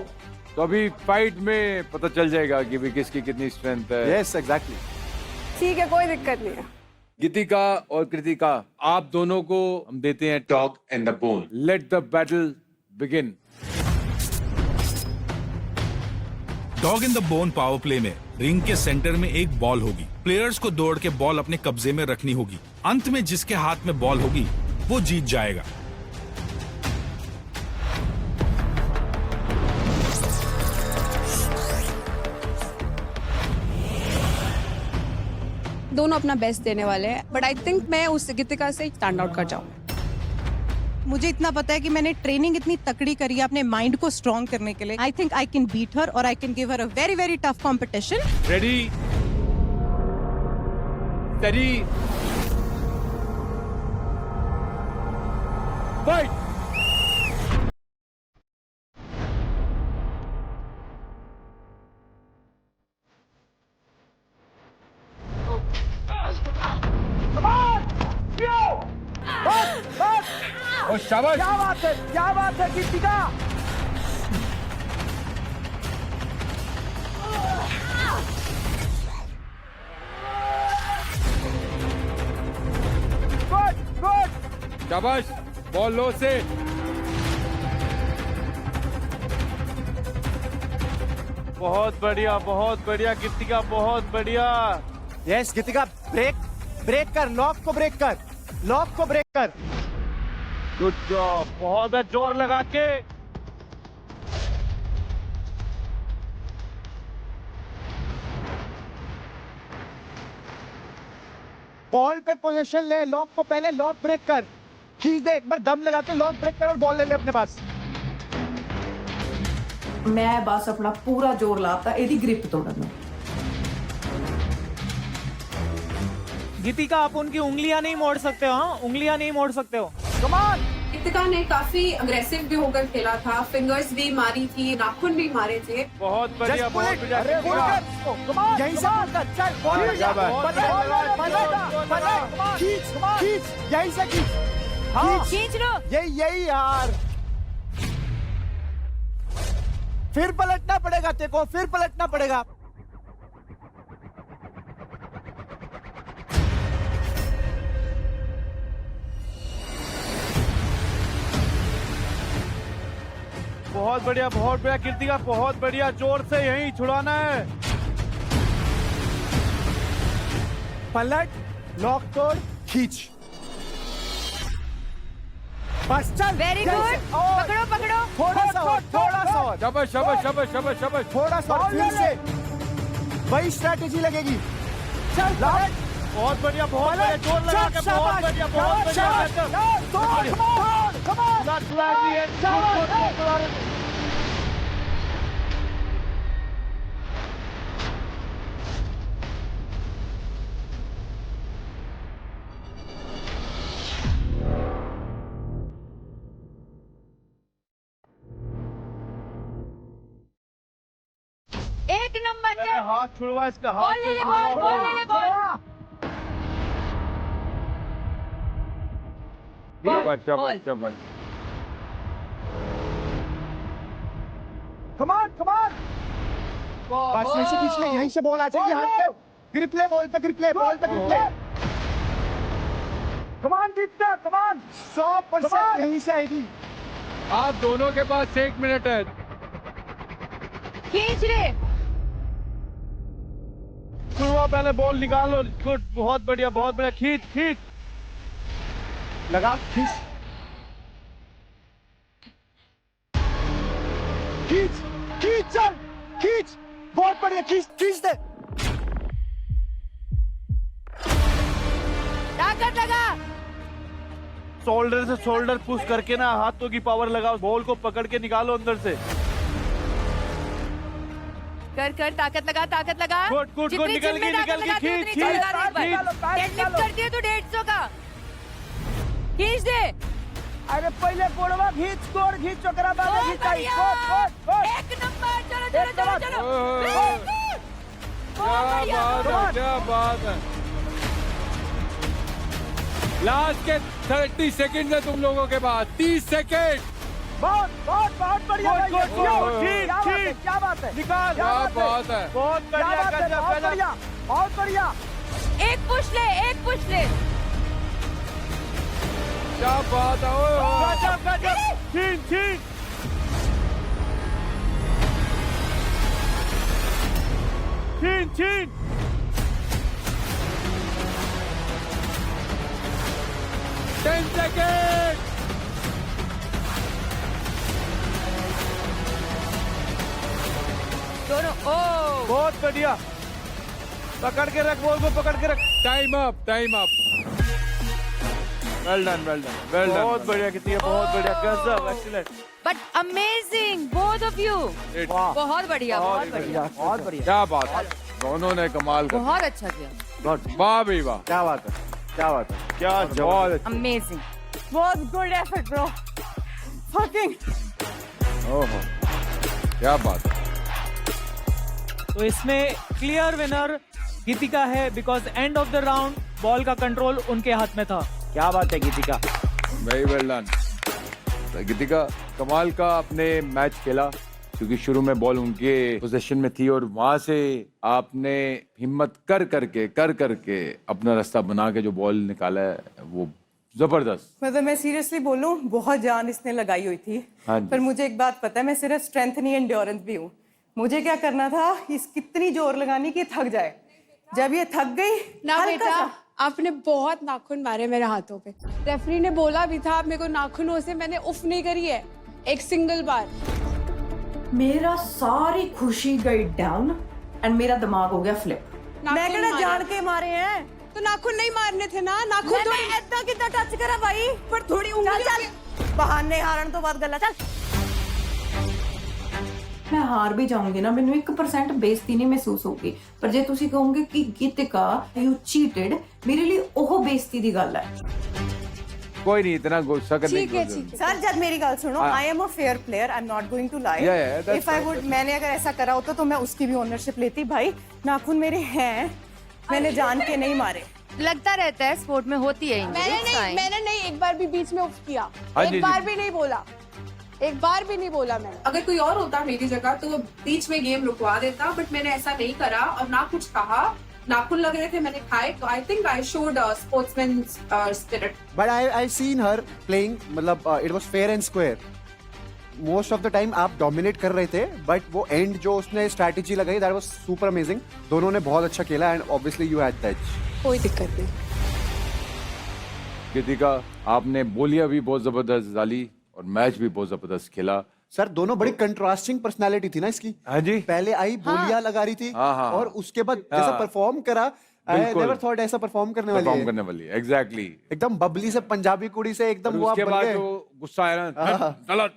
H: तो अभी फाइट में पता चल जाएगा कि भी किसकी कितनी स्ट्रेंथ है।
B: Yes, exactly.
E: ठीक है, कोई दिक्कत नहीं है।
H: गीतिका और कृतिका, आप दोनों को हम देते हैं dog and the bone. Let the battle begin.
F: Dog in the bone power play में रिंग के सेंटर में एक बॉल होगी। प्लेयर्स को दौड़ के बॉल अपने कब्जे में रखनी होगी। अंत में जिसके हाथ में बॉल होगी वो जीत जाएगा।
C: दोनों अपना बेस्ट देने वाले हैं, बट आई थिंक मैं उस गीतिका से स्टैंड आउट कर जाऊँ।
E: मुझे इतना पता है कि मैंने ट्रेनिंग इतनी तकड़ी करी है अपने माइंड को स्ट्रॉन्ग करने के लिए। I think I can beat her और I can give her a very very tough competition.
H: Ready, steady, fight. और शाबाश।
I: क्या बात है गीतिका।
H: शाबाश, बॉल लो से।
A: बहुत बढ़िया गीतिका, बहुत बढ़िया।
L: यस गीतिका, ब्रेक कर, लॉक को ब्रेक कर।
A: गुड जॉब, बहुत जोर लगा के।
L: बॉल पे पोजीशन ले, लॉक को पहले लॉक ब्रेक कर, खींच दे, एक बार दम लगा के लॉक ब्रेक कर और बॉल ले ले अपने पास।
D: मैं बस अपना पूरा जोर लाता एदी ग्रिप तोड़न।
I: गीतिका, आप उनकी उंगलियां नहीं मोड़ सकते हो। हाँ, उंगलियां नहीं मोड़ सकते हो।
L: Come on.
C: गीतिका ने काफी अग्रेसिव भी होकर खेला था, फिंगर्स भी मारी थी, नाखून भी मारे थे।
A: बहुत बढ़िया, बहुत बढ़िया।
L: यहीं से चल, खींच, यहीं से खींच। हाँ,
E: खींच लो।
L: यही यार। फिर पलटना पड़ेगा तेरे को, फिर पलटना पड़ेगा।
A: बहुत बढ़िया कीर्तिका, बहुत बढ़िया। जोर से यहीं छुड़ाना है।
L: पलट, लॉक तोड़, खींच। बस चल।
E: Very good. पकड़ो।
L: थोड़ा सा और।
H: शाबाश।
L: थोड़ा सा और, फिर से वही स्ट्रैटेजी लगेगी। चल,
A: बहुत बढ़िया, जोर लगा के। बहुत बढ़िया।
E: एक नंबर से
A: हाथ छुड़वा इसका, हाथ
E: बॉल ले ले, बॉल।
L: Come on. बस यहीं से खींच ले, यहीं से बॉल आ जाएगी हाथ पे। ग्रिप ले, बॉल पे ग्रिप ले। कम ऑन जीतना, कम ऑन। 100% यहीं से आएगी।
H: आप दोनों के पास 1 मिनट है।
E: खींच ले।
A: छुड़वा, पहले बॉल निकालो। गुड, बहुत बढ़िया। खींच।
L: लगा, खींच। चल, खींच। बहुत बढ़िया, खींच दे।
E: ताकत लगा।
A: शोल्डर से शोल्डर पुश करके ना, हाथों की पावर लगाओ। बॉल को पकड़ के निकालो अंदर से।
E: कर, ताकत लगा।
A: गुड, निकल के। खींच।
E: डेडलिफ्ट करती है तो 150 का। खींच दे।
I: अरे पहले गोड़वा खींच, गोड़ खींच, ओकरा बाद खींचाई।
E: एक नंबर। चलो।
H: क्या बात है। लास्ट के 30 सेकंड है तुम लोगों के पास। 30 सेकंड।
I: बहुत बढ़िया। क्या बात है।
A: निकाल।
H: क्या बात है।
A: बहुत बढ़िया।
I: बहुत बढ़िया।
E: एक पुश ले।
H: क्या बात है।
A: गजब। खींच। खींच।
H: 10 सेकंड।
E: दोनों।
A: बहुत बढ़िया। पकड़ के रख, बॉल को पकड़ के रख।
H: Time up. Well done.
A: बहुत बढ़िया कीर्तिका, बहुत बढ़िया। गजब, excellent.
E: But amazing both of you. बहुत बढ़िया।
H: क्या बात है। दोनों ने कमाल कर।
E: बहुत अच्छा किया।
H: वाह भाई वाह।
B: क्या बात है।
A: क्या
H: बहुत अच्छा।
E: अमेजिंग।
I: बहुत गुड एफर्ट ब्रो। फकिंग।
H: ओहो, क्या बात है।
I: तो इसमें क्लियर विनर गीतिका है, because end of the round ball का कंट्रोल उनके हाथ में था।
L: क्या बात है Geetika.
H: Very well done. Geetika कमाल का आपने मैच खेला, क्योंकि शुरू में बॉल उनके पोजीशन में थी और वहां से आपने हिम्मत कर करके अपना रास्ता बना के जो बॉल निकाला है वो जबरदस्त।
E: मतलब मैं सीरियसली बोलूं, बहुत जान इसने लगाई हुई थी।
H: हाँ जी।
E: पर मुझे एक बात पता है, मैं सिर्फ स्ट्रेंथ नहीं एंड्योरेंस भी हूँ। मुझे क्या करना था, इस कितनी जोर लगानी कि थक जाए। जब ये थक गई
C: ना
E: हल्का
C: बेटा,
E: सा-
C: आपने बहुत नाखून मारे मेरे हाथों पे। रेफरी ने बोला भी था, मेरे को नाखूनों से मैंने उफ नहीं करी है एक सिंगल बार।
E: मेरा सारी खुशी गई डाउन एंड मेरा दिमाग हो गया फ्लिप। मैं
C: नाखून
E: कहना
C: मारे।
E: जान के मारे हैं।
C: तो नाखून नहीं मारने थे ना, नाखून
E: मैं
C: थोड़ी
E: ऐसा कितना टच करा भाई,
C: पर थोड़ी
E: चल
C: उंगली
E: चल बहाने हारन तो बात गल्ला चल। मैं हार भी जाऊंगी ना, मैंने 1% बेइज्जती नहीं महसूस होगी। पर जे तुसी कहोगे कि गीतिका यू चीटेड, मेरे लिए ओह बेइज्जती दी गल है।
H: कोई नहीं, इतना गुस्सा करने
C: ठीक
H: की
C: है,
H: जरूरत
C: ठीक है।
E: सर जब मेरी गल सुनो, I am a fair player, I am not going to lie.
H: Yeah, yeah, that's
E: if I
H: fine,
E: would, मैंने अगर ऐसा करा होता तो मैं उसकी भी ओनरशिप लेती। भाई नाखून मेरे हैं, मैंने जान के नहीं मारे।
D: लगता रहता है स्पोर्ट में होती है
C: मैंने नहीं एक बार भी बीच में उफ किया,
H: हाँ जी,
C: एक बार
H: जी।
C: भी नहीं बोला, एक बार भी नहीं बोला मैंने।
M: अगर कोई और होता मेरी जगह तो वो बीच में गेम रुकवा देता, बट मैंने ऐसा नहीं करा और ना कुछ कहा। नाखून लग रहे थे, मैंने खाए, तो आई think I showed sportsman spirit.
L: But I seen her playing, मतलब it was fair and square. Most of the time आप dominate कर रहे थे, but वो end जो उसने strategy लगाई, that was super amazing. दोनों ने बहुत अच्छा खेला and obviously you had the edge.
C: कोई दिक्कत नहीं।
H: गीतिका, आपने बोलियां भी बहुत जबरदस्त डाली और मैच भी बहुत जबरदस्त खेला।
L: सर दोनों बड़ी कंट्रास्टिंग पर्सनालिटी थी ना इसकी।
H: हाँ जी।
L: पहले आई बोलियां लगा रही थी,
H: हाँ, हाँ,
L: और उसके बाद जैसा
H: हाँ।
L: परफॉर्म करा, आई
H: बिल्कुल।
L: नेवर थॉट ऐसा परफॉर्म करने वाली
H: परफॉर्म
L: है।
H: करने वाली है, एग्जैक्टली।
L: एकदम बबली से पंजाबी कुड़ी से एकदम वो आप
H: उसके
L: बन
H: बाद
L: गए।
H: जो गुस्सा आया ना, गलत।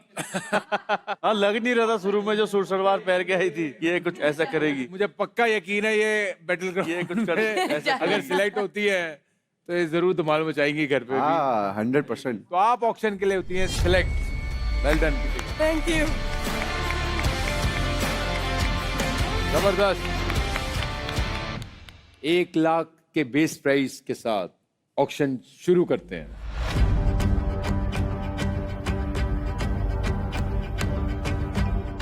A: हाँ, लग नहीं रहा था शुरू में जो सूट सलवार पहन के आई थी ये कुछ ऐसा करेगी।
H: मुझे पक्का यकीन है ये बैटल
A: ये कुछ कर ऐसा
H: अगर सिलेक्ट होती है तो ये जरूर धमाल मचाएंगी घर पे भी।
L: हाँ 100%।
H: तो आप ऑक्शन के लिए होती हैं select. Well done.
E: Thank you.
H: जबरदस्त। 1 लाख के बेस प्राइस के साथ ऑक्शन शुरू करते हैं।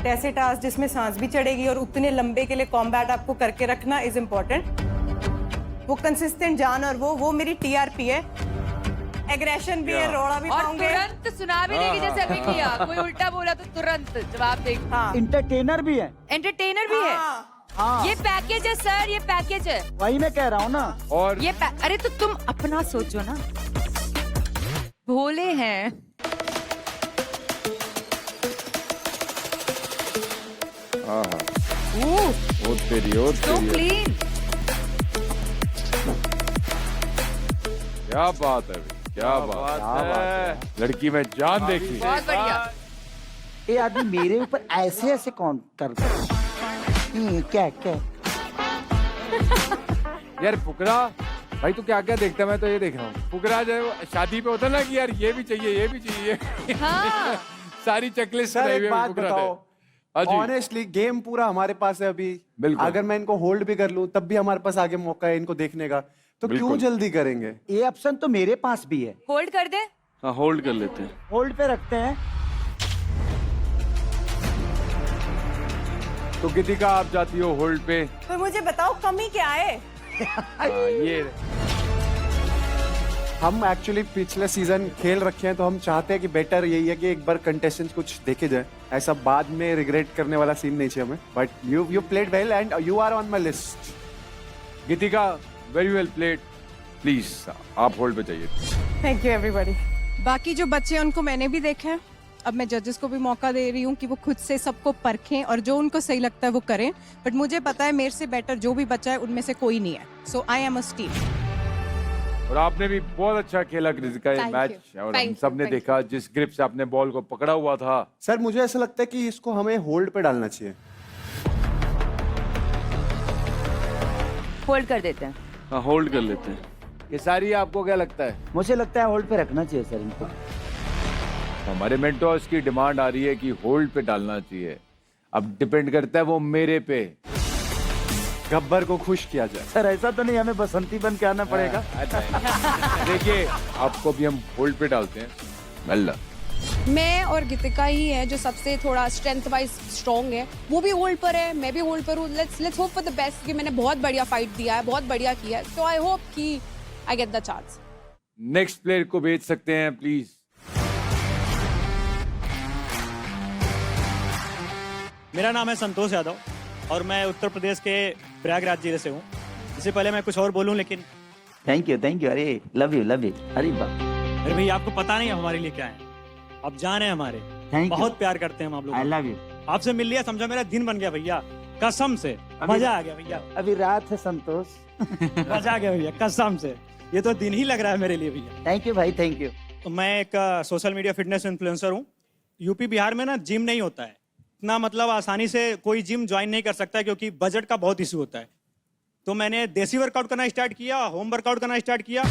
E: ऐसे टास्क जिसमें सांस भी चढ़ेगी और उतने लंबे के लिए कॉम्बैट आपको करके रखना इज इम्पोर्टेंट। वो कंसिस्टेंट जान और वो मेरी टीआरपी है। एग्रेशन भी है, रोड़ा भी पाऊंगे।
D: तुरंत सुना भी देगी जैसे अभी किया। कोई उल्टा बोला तो तुरंत जवाब देगी।
E: हाँ।
I: इंटरटेनर भी है।
D: एंटरटेनर भी है।
I: हाँ।
D: ये पैकेज है सर, ये पैकेज है।
I: वही मैं कह रहा हूँ ना।
H: और
D: अरे तो तुम अपना सोचो ना, भोले हैं।
H: ओ तेरी
D: So clean।
H: क्या बात है भाई, क्या बात है। लड़की में जान देखी।
D: बहुत बढ़िया।
I: ये आदमी मेरे ऊपर ऐसे ऐसे कौन कर क्या क्या
H: यार फुकरा भाई, तू क्या क्या देखता है? मैं तो ये देख रहा हूँ फुकरा जो है वो शादी पे होता ना कि यार ये भी चाहिए, ये भी चाहिए।
D: हाँ।
H: सारी चेकलिस्ट
L: सर
H: बनाई हुई
L: एक
H: है
L: बात
H: फुकरा ने।
L: बताओ,
H: हाँ जी।
L: ऑनेस्टली गेम पूरा हमारे पास है अभी।
H: बिल्कुल।
L: अगर मैं इनको होल्ड भी कर लूं तब भी हमारे पास आगे मौका है इनको देखने का, तो क्यों
H: बिल्कुल।
L: जल्दी करेंगे?
I: ये ऑप्शन तो मेरे पास भी है।
D: होल्ड कर दे।
A: हाँ होल्ड कर लेते हैं।
I: होल्ड पे रखते हैं।
H: तो गीतिका आप जाती हो होल्ड पे।
E: तो मुझे बताओ कमी क्या है?
H: ये
L: हम एक्चुअली पिछले सीजन खेल रखे हैं, तो हम चाहते हैं कि बेटर यही है कि एक बार कंटेस्टेंट्स कुछ देखे जाए, ऐसा बाद में रिग्रेट करने वाला सीन नहीं चाहिए हमें। But you played well and you are on my list.
H: Geetika very well played. Please आप होल्ड पे जाइए।
E: Thank you everybody.
M: बाकी जो बच्चे हैं उनको मैंने भी देखा है। अब मैं जजेस को भी मौका दे रही हूँ कि वो खुद से सबको परखें और जो उनको सही लगता है वो करें। बट मुझे पता है मेरे से बेटर जो भी बच्चा है उनमें से कोई नहीं है। सो आई एम अ स्टील।
H: और आपने भी बहुत अच्छा खेला गीतिका ये
C: Thank
H: मैच,
C: you.
H: और
C: Thank
H: हम
C: you,
H: सब ने
C: thank
H: देखा जिस ग्रिप से आपने बॉल को पकड़ा हुआ था।
L: सर मुझे ऐसा लगता है कि इसको हमें होल्ड पे डालना चाहिए।
D: होल्ड कर देते हैं।
A: हाँ होल्ड कर लेते हैं।
H: ये सारी आपको क्या लगता है?
I: मुझे लगता है होल्ड पे रखना चाहिए सर इनको।
H: हमारे मेंटोर्स की डिमांड आ रही है कि होल्ड पे डालना चाहिए। अब डिपेंड करता है वो मेरे पे।
L: गब्बर को खुश किया जाए।
I: सर ऐसा तो नहीं हमें बसंती बन के आना पड़ेगा।
H: देखिए आपको भी हम होल्ड पे डालते हैं। मल्ला
C: मैं और गीतिका ही है जो सबसे थोड़ा स्ट्रेंथ वाइज स्ट्रॉन्ग है। वो भी होल्ड पर है, मैं भी होल्ड पर हूँ। Let's hope for the best कि मैंने बहुत बढ़िया फाइट दिया है, बहुत बढ़िया किया है। तो आई होप कि I get the chance.
H: Next player को भेज सकते हैं प्लीज।
A: मेरा नाम है संतोष यादव और मैं उत्तर प्रदेश के प्रयागराज जिले से हूँ। इससे पहले मैं कुछ और बोलूँ, लेकिन
N: थैंक यू अरे लव यू अरे वाह
A: अरे भैया आपको पता नहीं है हमारे लिए क्या है, आप जान है हमारे, बहुत प्यार करते हैं हम आप लोग।
N: I love you.
A: आपसे मिल लिया समझो मेरा दिन बन गया भैया, कसम से मजा आ गया भैया।
N: अभी रात है संतोष।
A: मजा आ गया भैया कसम से, ये तो दिन ही लग रहा है मेरे लिए भैया।
N: थैंक यू भाई थैंक यू।
A: तो मैं एक सोशल मीडिया फिटनेस इन्फ्लुएंसर हूँ। यूपी बिहार में ना जिम नहीं होता है इतना, मतलब आसानी से कोई जिम ज्वाइन नहीं कर सकता है क्योंकि बजट का बहुत इशू होता है। तो मैंने देसी वर्कआउट करना स्टार्ट किया, होम वर्कआउट करना स्टार्ट किया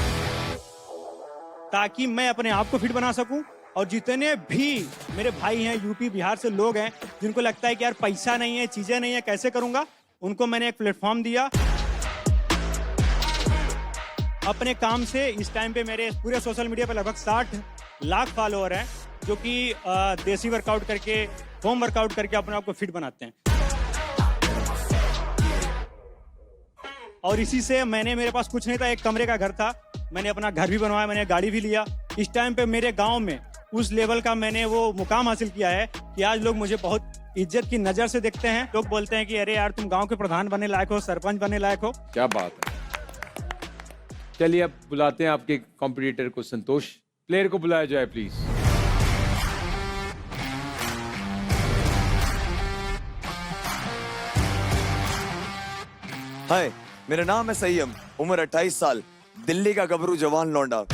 A: ताकि मैं अपने आप को फिट बना सकूं। और जितने भी मेरे भाई हैं यूपी बिहार से लोग हैं जिनको लगता है कि यार पैसा नहीं है, चीजें नहीं है, कैसे करूंगा, उनको मैंने एक प्लेटफॉर्म दिया। अपने काम से इस टाइम पे मेरे पूरे सोशल मीडिया पे लगभग 60 लाख फॉलोअर हैं जो कि देसी वर्कआउट करके, होम वर्कआउट करके अपने आप को फिट बनाते हैं। और इसी से मैंने, मेरे पास कुछ नहीं था, एक कमरे का घर था, मैंने अपना घर भी बनवाया, मैंने गाड़ी भी लिया। इस टाइम पे मेरे गांव में उस लेवल का मैंने वो मुकाम हासिल किया है कि आज लोग मुझे बहुत इज्जत की नजर से देखते हैं। लोग बोलते हैं कि अरे यार तुम गांव के प्रधान बनने लायक हो, सरपंच बनने लायक हो।
H: क्या बात है। चलिए अब बुलाते हैं आपके कॉम्पिटिटर को, संतोष। प्लेयर को बुलाया जाए प्लीज।
O: हाय, मेरा नाम है सय्यम, उम्र 28 साल, दिल्ली का गबरू जवान लौंडा।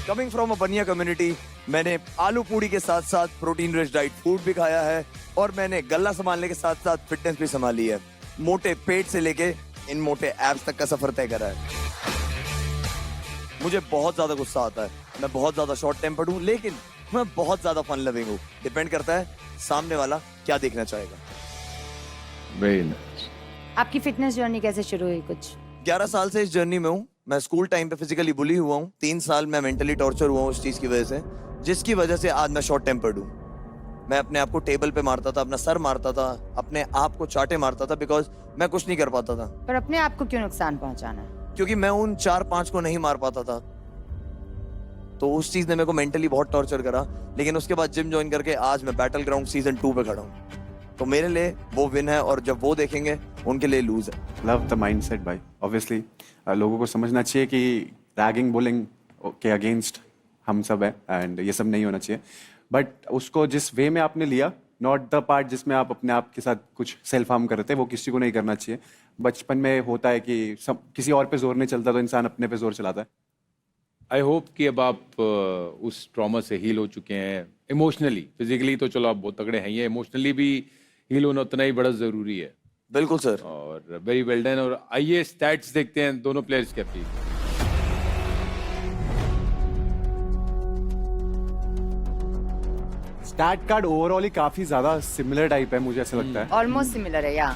O: कमिंग फ्रॉम अ बनिया कम्युनिटी, मैंने आलू पूड़ी के साथ साथ प्रोटीन रिच डाइट फूड भी खाया है और मैंने गला संभालने के साथ साथ फिटनेस भी संभाली है। मोटे पेट से लेके इन मोटे एब्स तक का सफर तय करा है। मुझे बहुत ज्यादा गुस्सा आता है, मैं बहुत ज्यादा शॉर्ट टेम्पर्ड हूँ, लेकिन मैं बहुत ज्यादा फन लविंग हूँ। डिपेंड करता है सामने वाला क्या देखना चाहेगा।
H: Very nice.
K: आपकी फिटनेस जर्नी कैसे शुरू हुई कुछ?
O: 11 साल से इस जर्नी में हूँ। मैं स्कूल टाइम पे फिजिकली बुली हुआ हूँ, 3 साल मैं मेंटली टॉर्चर हुआ हूँ उस चीज की वजह से, जिसकी वजह से आज मैं शॉर्ट टेम्पर्ड हूँ। मैं अपने आप को टेबल पे मारता था, अपना सर मारता था, अपने आप को चाटे मारता था, बिकॉज मैं कुछ नहीं कर पाता था।
K: पर अपने आप को क्यों नुकसान पहुंचाना?
O: क्योंकि मैं उन 4-5 को नहीं मार पाता था, तो उस चीज ने मेरे को मेंटली बहुत टॉर्चर करा। लेकिन उसके बाद जिम ज्वाइन करके आज मैं बैटल ग्राउंड सीजन 2 पे खड़ा हूँ। तो मेरे लिए वो विन है और जब वो देखेंगे उनके लिए लूज है।
B: लव द माइंडसेट भाई। ऑब्वियसली लोगों को समझना चाहिए कि रैगिंग बुलिंग के अगेंस्ट हम सब है एंड ये सब नहीं होना चाहिए, बट उसको जिस वे में आपने लिया, नॉट द पार्ट जिसमें आप अपने आप के साथ कुछ सेल्फ हार्म करते, वो किसी को नहीं करना चाहिए। बचपन में होता है कि सब किसी और पे जोर नहीं चलता तो इंसान अपने पे जोर चलाता है।
H: आई होप कि अब आप उस ट्रॉमा से हील हो चुके हैं इमोशनली। फिजिकली तो चलो आप बहुत तगड़े हैं, ये इमोशनली भी हील होना उतना ही बड़ा जरूरी है।
O: बिल्कुल सर।
H: और वेरी वेल डन। और आइए स्टैट्स देखते हैं दोनों प्लेयर्स के प्लीज।
B: स्टैट कार्ड ओवरऑल ही काफी ज्यादा सिमिलर टाइप है, मुझे ऐसा लगता है।
K: ऑलमोस्ट सिमिलर है या।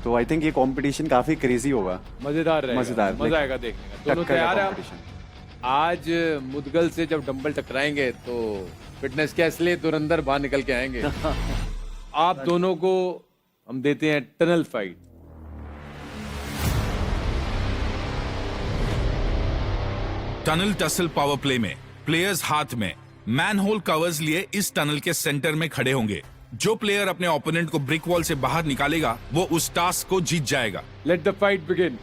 B: तो आई थिंक ये कंपटीशन काफी क्रेजी होगा,
H: मजेदार रहेगा,
B: मजेदार,
H: मजा आएगा देखने का। दोनों तैयार हैं? आज मुदगल से जब डंबल टकराएंगे तो फिटनेस के असली धुरंधर बाहर निकल के आएंगे। आप दोनों को हम देते हैं tunnel fight.
F: Tunnel tussle power play में प्लेयर्स हाथ में मैनहोल कवर्स लिए इस टनल के सेंटर में खड़े होंगे। जो प्लेयर अपने ओपोनेंट को ब्रिक वॉल से बाहर निकालेगा वो उस टास्क को जीत जाएगा।
H: Let the fight begin.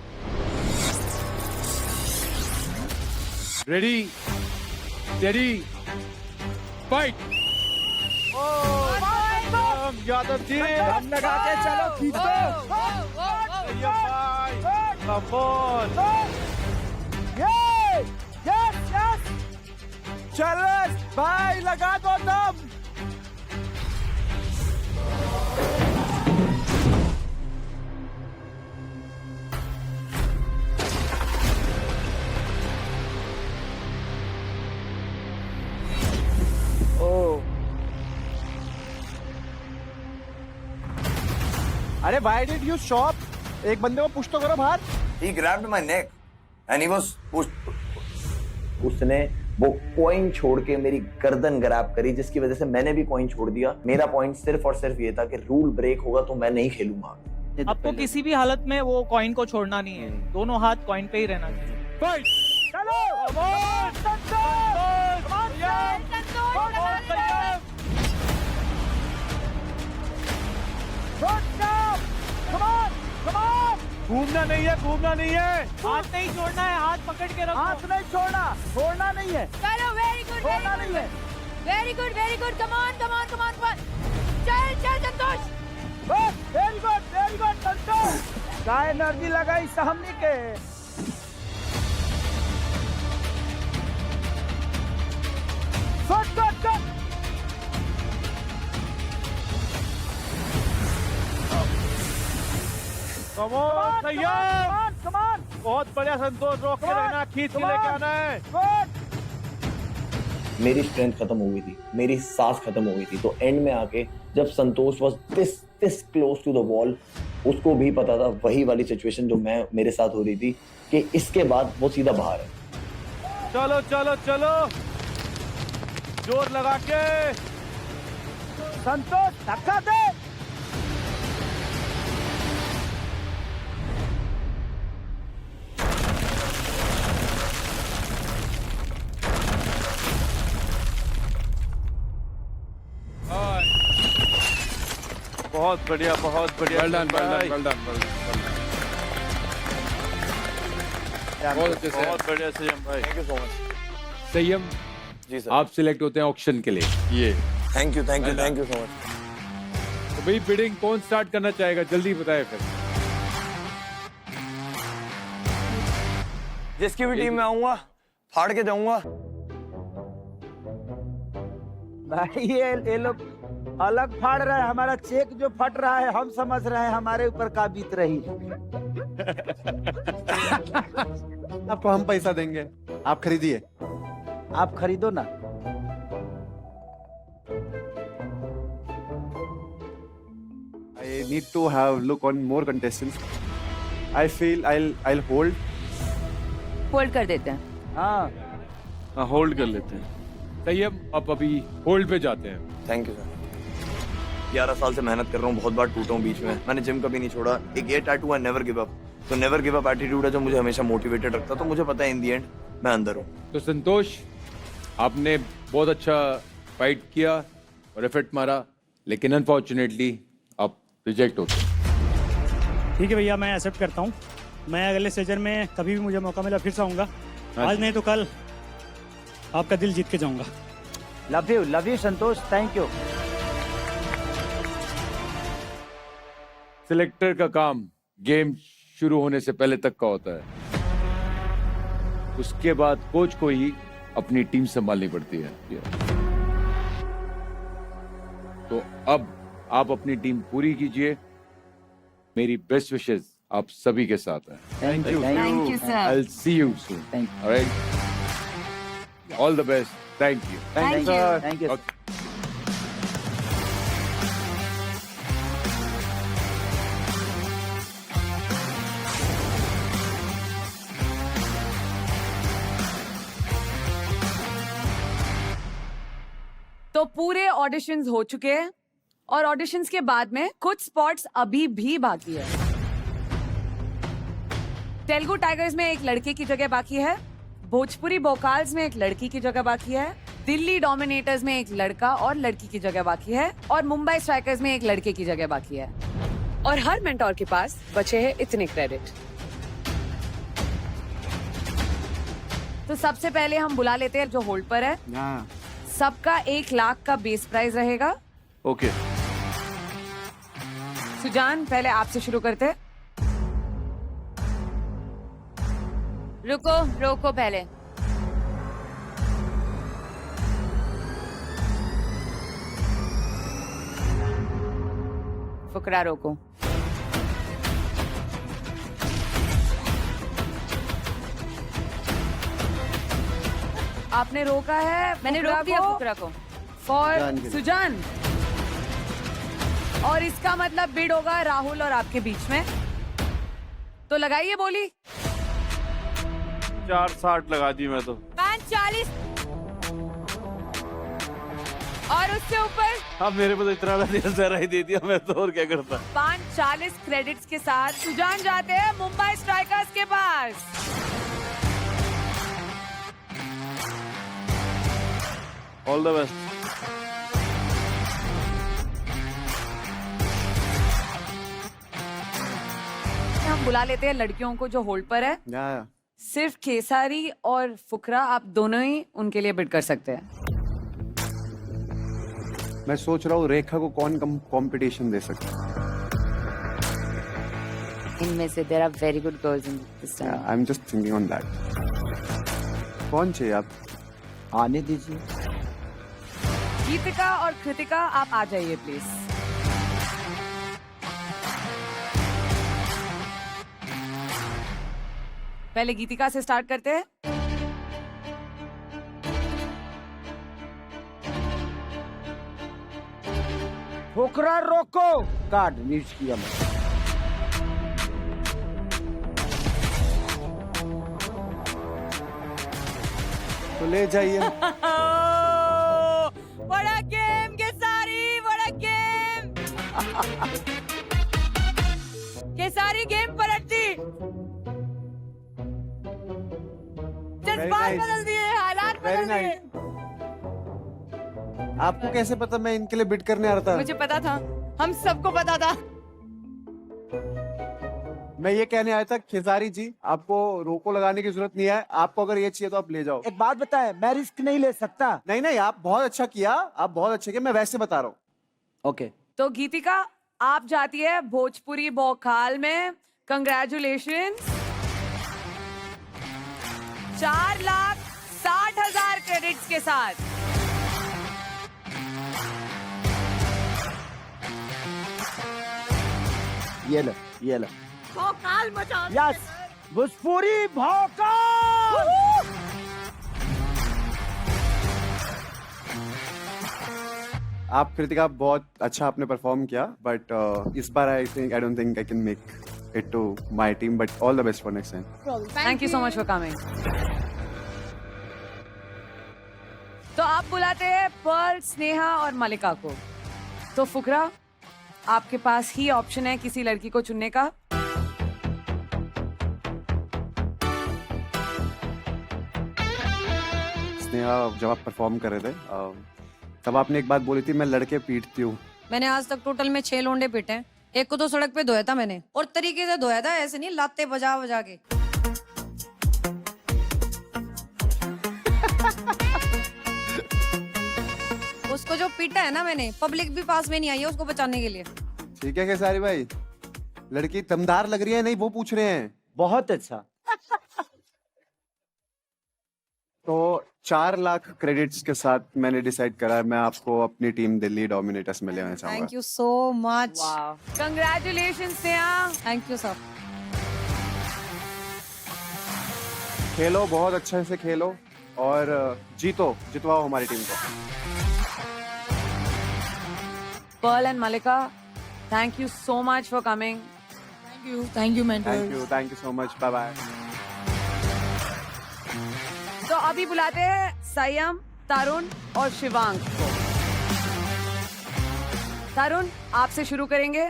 H: Ready steady fight.
A: Yadav ji हम लगा के चलो, खींच दो। चल भाई लगा दो दम। अरे why did you stop? एक बंदे को पुश तो करो बाहर।
O: He grabbed my neck and he was pushed. उसने वो कॉइन छोड़ के मेरी गर्दन ग्रैब करी, जिसकी वजह से मैंने भी कॉइन छोड़ दिया। मेरा पॉइंट सिर्फ और सिर्फ ये था कि रूल ब्रेक होगा तो मैं नहीं खेलूंगा।
P: आपको किसी भी हालत में वो कॉइन को छोड़ना नहीं है, दोनों हाथ कॉइन पे ही रहना चाहिए।
H: फाइट।
G: घूमना नहीं है, घूमना नहीं है, हाथ नहीं छोड़ना है, हाथ पकड़ के रखो, हाथ नहीं छोड़ना, छोड़ना नहीं है,
E: चलो वेरी गुड
G: छोड़ना नहीं है।
E: वेरी गुड कम ऑन चल संतोष
G: वेरी गुड संतोष। क्या एनर्जी लगाई सामने के। बहुत बढ़िया संतोष, रोक के रहना, खींच के लेके आना है।
N: मेरी स्ट्रेंथ खत्म हो गई थी, मेरी सांस खत्म हो गई थी, तो एंड में आके जब Santosh was this close to the wall, उसको भी पता था वही वाली सिचुएशन जो मेरे साथ हो रही थी कि इसके बाद वो सीधा बाहर है।
G: चलो चलो चलो, जोर लगा के संतोष धक्का दे। बहुत बढ़िया, बहुत बढ़िया।
H: Well done, well done, well done, well done. बहुत अच्छे से।
G: बहुत बढ़िया संयम भाई।
O: Thank you so much.
H: संयम
O: जी सर।
H: आप सिलेक्ट होते हैं ऑक्शन के लिए। ये
O: थैंक यू सो मच।
H: तो भाई बिडिंग कौन स्टार्ट करना चाहेगा, जल्दी बताए फिर।
O: जिसकी भी टीम में आऊंगा फाड़ के जाऊंगा।
G: भाई ये लोग अलग फाड़ रहा है, हमारा चेक जो फट रहा है हम समझ रहे हैं हमारे ऊपर का बीत रही है।
B: आपको हम पैसा देंगे, आप खरीदिए।
G: आप खरीदो ना।
B: I need to have look on more contestants. I feel I'll hold.
E: Hold कर देते हैं।
G: हाँ होल्ड कर लेते हैं।
H: संयम आप अभी होल्ड पे जाते हैं।
O: Thank you sir. 11 साल से मेहनत कर रहा हूँ, बहुत बार टूटा हूँ बीच में, मैंने जिम कभी नहीं छोड़ा। एक ये टैटू है नेवर गिव अप, तो नेवर गिव अप एटीट्यूड है जो मुझे हमेशा मोटिवेटेड रखता, तो मुझे पता है इन दी एंड मैं अंदर हूँ।
H: तो संतोष आपने बहुत अच्छा फाइट किया और एफर्ट मारा, लेकिन अनफॉर्चुनेटली आप रिजेक्ट होते हैं।
A: ठीक है भैया, मैं एक्सेप्ट करता हूँ। मैं अगले सीजन में कभी भी मुझे मौका मिला फिर से आऊँगा। आज नहीं तो कल आपका दिल जीत के जाऊँगा।
G: Love you Santosh, thank you.
H: Selector का काम गेम शुरू होने से पहले तक का होता है, उसके बाद कोच को ही अपनी टीम संभालनी पड़ती है। तो अब आप अपनी टीम पूरी कीजिए। मेरी बेस्ट विशेस आप सभी के साथ है।
G: Thank you
E: sir.
H: I'll see you soon. All right. All the best. Thank you.
G: Thank you.
H: Okay.
E: तो पूरे ऑडिशंस हो चुके हैं और ऑडिशंस के बाद में कुछ स्पॉट्स अभी भी बाकी है। तेलुगु टाइगर्स में एक लड़के की जगह बाकी है, भोजपुरी बोकाल्स में एक लड़की की जगह बाकी है, दिल्ली डोमिनेटर्स में एक लड़का और लड़की की जगह बाकी है, और मुंबई स्ट्राइकर्स में एक लड़के की जगह बाकी है। और हर मेंटोर के पास बचे हैं इतने क्रेडिट। तो सबसे पहले हम बुला लेते हैं जो होल्ड पर है। सबका 1 लाख का बेस प्राइस रहेगा।
G: ओके।
E: सुजान, पहले आपसे शुरू करते हैं। रोको पहले। फुकरा रोको। आपने रोका है, मैंने रोक दिया फुकरा को फॉर सुजान, और इसका मतलब बिड होगा राहुल और आपके बीच में। तो लगाइए बोली।
G: 460 लगा दी मैं तो।
E: 540 और उससे ऊपर।
G: अब मेरे को तो इतना ज़रा ही दे दिया, मैं तो और क्या करता।
E: 540 क्रेडिट्स के साथ सुजान जाते हैं मुंबई स्ट्राइकर्स के पास।
G: All the best.
P: हम बुला लेते हैं लड़कियों को जो होल्ड पर है।
B: या
P: सिर्फ केसारी और फुकरा आप दोनों ही उनके लिए बिड कर सकते हैं।
B: मैं सोच रहा हूँ रेखा को कौन कंपटीशन दे सकता है।
P: इनमें से there are very good girls in this time.
B: I am just thinking on that. कौन चाहिए आप?
N: आने दीजिए।
P: गीतिका और कृतिका आप आ जाइए प्लीज। पहले गीतिका से स्टार्ट करते हैं।
N: फुकरा रोको। कार्ड नीच किया मैं।
B: तो ले जाइए।
P: बड़ा गेम केसारी, बड़ा गेम। केसारी गेम पलट दी। जज्बात
B: nice.
P: बदल दिए, हालात
B: Very
P: बदल दिए।
B: आपको कैसे पता मैं इनके लिए बिड करने आ रहा था?
P: मुझे पता था, हम सबको पता था।
B: मैं ये कहने आया था खेसारी जी, आपको रोको लगाने की जरूरत नहीं है। आपको अगर ये चाहिए तो आप ले जाओ।
N: एक बात बताए, मैं रिस्क नहीं ले सकता।
B: नहीं नहीं, आप बहुत अच्छा किया, आप बहुत अच्छा किया। मैं वैसे बता रहा हूँ।
N: ओके।
P: तो गीतिका आप जाती है भोजपुरी बौखाल में। कंग्रेचुलेशन। 4,60,000 क्रेडिट्स के साथ।
N: ये लो, ये लो।
P: भौकाल मचा।
N: यस, भोजपुरी भौकाल।
B: आप कृतिका बहुत अच्छा आपने परफॉर्म किया, बट इस बार I don't think I can make it to my team, but all the best for next time.
P: Thank you so much for coming. तो आप बुलाते हैं पर्ल, स्नेहा और मलिका को। तो फुकरा, आपके पास ही ऑप्शन है किसी लड़की को चुनने का।
B: स्नेहा, जब आप परफॉर्म कर रहे थे तब आपने एक बात बोली थी, मैं लड़के पीटती हूँ।
E: मैंने आज तक टोटल में 6 लोंडे पीटे हैं। एक को तो सड़क पे धोया था मैंने, और तरीके से धोया था, ऐसे नहीं लाते बजा बजा के। उसको जो पीटा है ना मैंने, पब्लिक भी पास में नहीं आई है उसको बचाने के लिए।
B: ठीक है खेसारी भाई, लड़की दमदार लग रही है नहीं, वो पूछ रहे हैं।
N: बहुत अच्छा।
B: तो 4 लाख क्रेडिट्स के साथ मैंने डिसाइड करा है, मैं आपको अपनी टीम दिल्ली डोमिनेटर्स में लेना चाहूंगा।
E: Thank you so much.
P: Congratulation Sneha.
E: Thank you sir.
B: खेलो, बहुत अच्छे से खेलो और जीतो, जितवाओ हमारी टीम को।
P: Pearl and Malika, thank you so much for coming.
E: Thank you mentor.
B: Thank you so much. Bye bye.
P: तो अभी बुलाते हैं संयम, तरुण और शिवांग को। तरुण, आपसे शुरू करेंगे।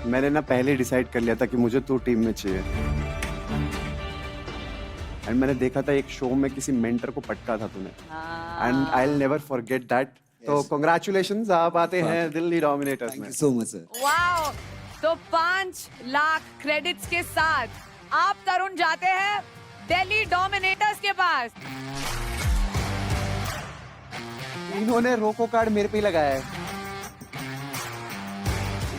B: मैंने ना पहले डिसाइड कर लिया था कि मुझे तो टीम में चाहिए, एंड मैंने देखा था एक शो में किसी मेंटर को पटका था तूने, and I will never forget that. तो कांग्रेचुलेशंस, आप आते हैं दिल्ली डोमिनेटर्स में।
N: सो मच सर।
P: वाओ, तो 5 लाख क्रेडिट्स के साथ आप तरुण जाते हैं दिल्ली डोमिनेटर्स के पास।
B: इन्होंने रोको कार्ड मेरे पे ही लगाया है।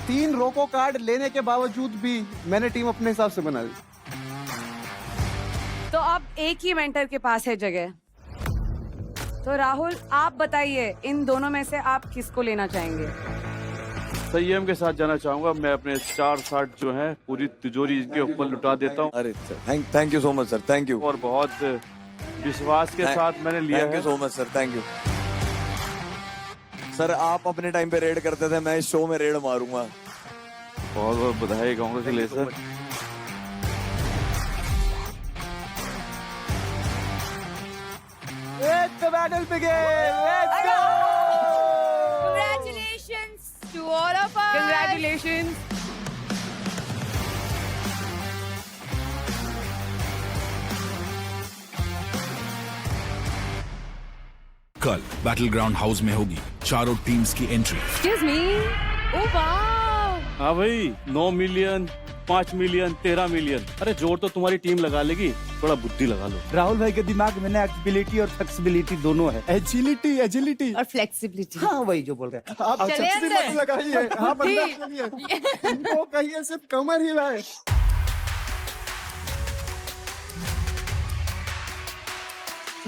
B: 3 रोको कार्ड लेने के बावजूद भी मैंने टीम अपने हिसाब से बना ली।
P: तो अब एक ही मेंटर के पास है जगह। तो राहुल, आप बताइए इन दोनों में से आप किसको लेना चाहेंगे?
G: संयम के साथ जाना चाहूंगा। मैं अपने 4-60 जो है पूरी तिजोरी इनके ऊपर लुटा देता हूँ।
O: अरे thank you so much sir, thank you.
G: और बहुत विश्वास के साथ मैंने लिया
O: थैंक
G: है।
O: You so much sir, thank you. Sir, आप अपने टाइम पे रेड करते थे, मैं इस शो में रेड मारूंगा।
G: बहुत बहुत बधाई, congratulation.
N: Let the battle begin. Let's go.
P: Congratulations to all of us. Congratulations.
F: कल बैटल ग्राउंड हाउस में होगी चारों टीम्स की entry.
P: Excuse me, oh wow,
G: हाँ भाई, 9 मिलियन, 5 मिलियन, 13 मिलियन, अरे जोर तो तुम्हारी टीम लगा लेगी, थोड़ा बुद्धि लगा लो।
I: राहुल भाई के दिमाग में ना एक्टिबिलिटी और फ्लेक्सिबिलिटी दोनों है। एजिलिटी
P: और फ्लेक्सिबिलिटी।
I: हाँ वही जो बोल रहे हैं आप।
P: चले
I: सबसे
P: अंदर।
I: मत लगाइए। हाँ बंदा लगाइए। इनको कहिए सिर्फ कमर हिलाए।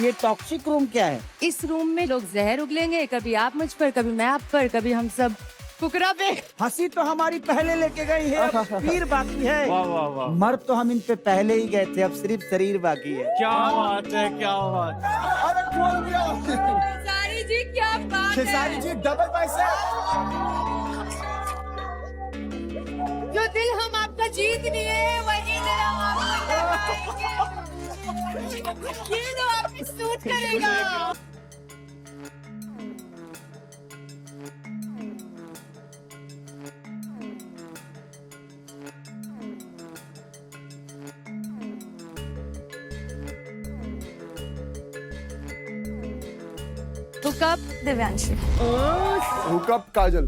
I: ये टॉक्सिक रूम क्या है?
P: इस रूम में लोग जहर उगलेंगे, कभी आप मुझ पर, कभी मैं आप पर, कभी हम सब फुकरा पे।
I: हंसी तो हमारी पहले लेके गई है, अब पीर बाकी है।
G: वाह वाह वाह,
I: मर तो हम इन पे पहले ही गए थे, अब सिर्फ शरीर बाकी है।
G: क्या बात है, क्या बात।
I: अरे खोल दिया।
P: खेसारी जी क्या बात है।
I: खेसारी जी डबल पैसे।
P: जो दिल हम आपका जीत लिए वही दिल हम आपका ये तो आपको सूट करेगा। तो कब दिव्यांशु?
I: हुकअप काजल।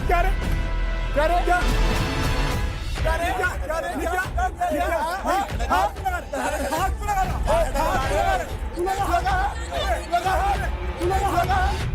I: क्या रे? क्या रे? क्या? क्या रे? क्या? क्या रे? क्या? क्या? हाथ लगा। हाथ लगा। हाथ लगा। तू लगा। लगा। लगा।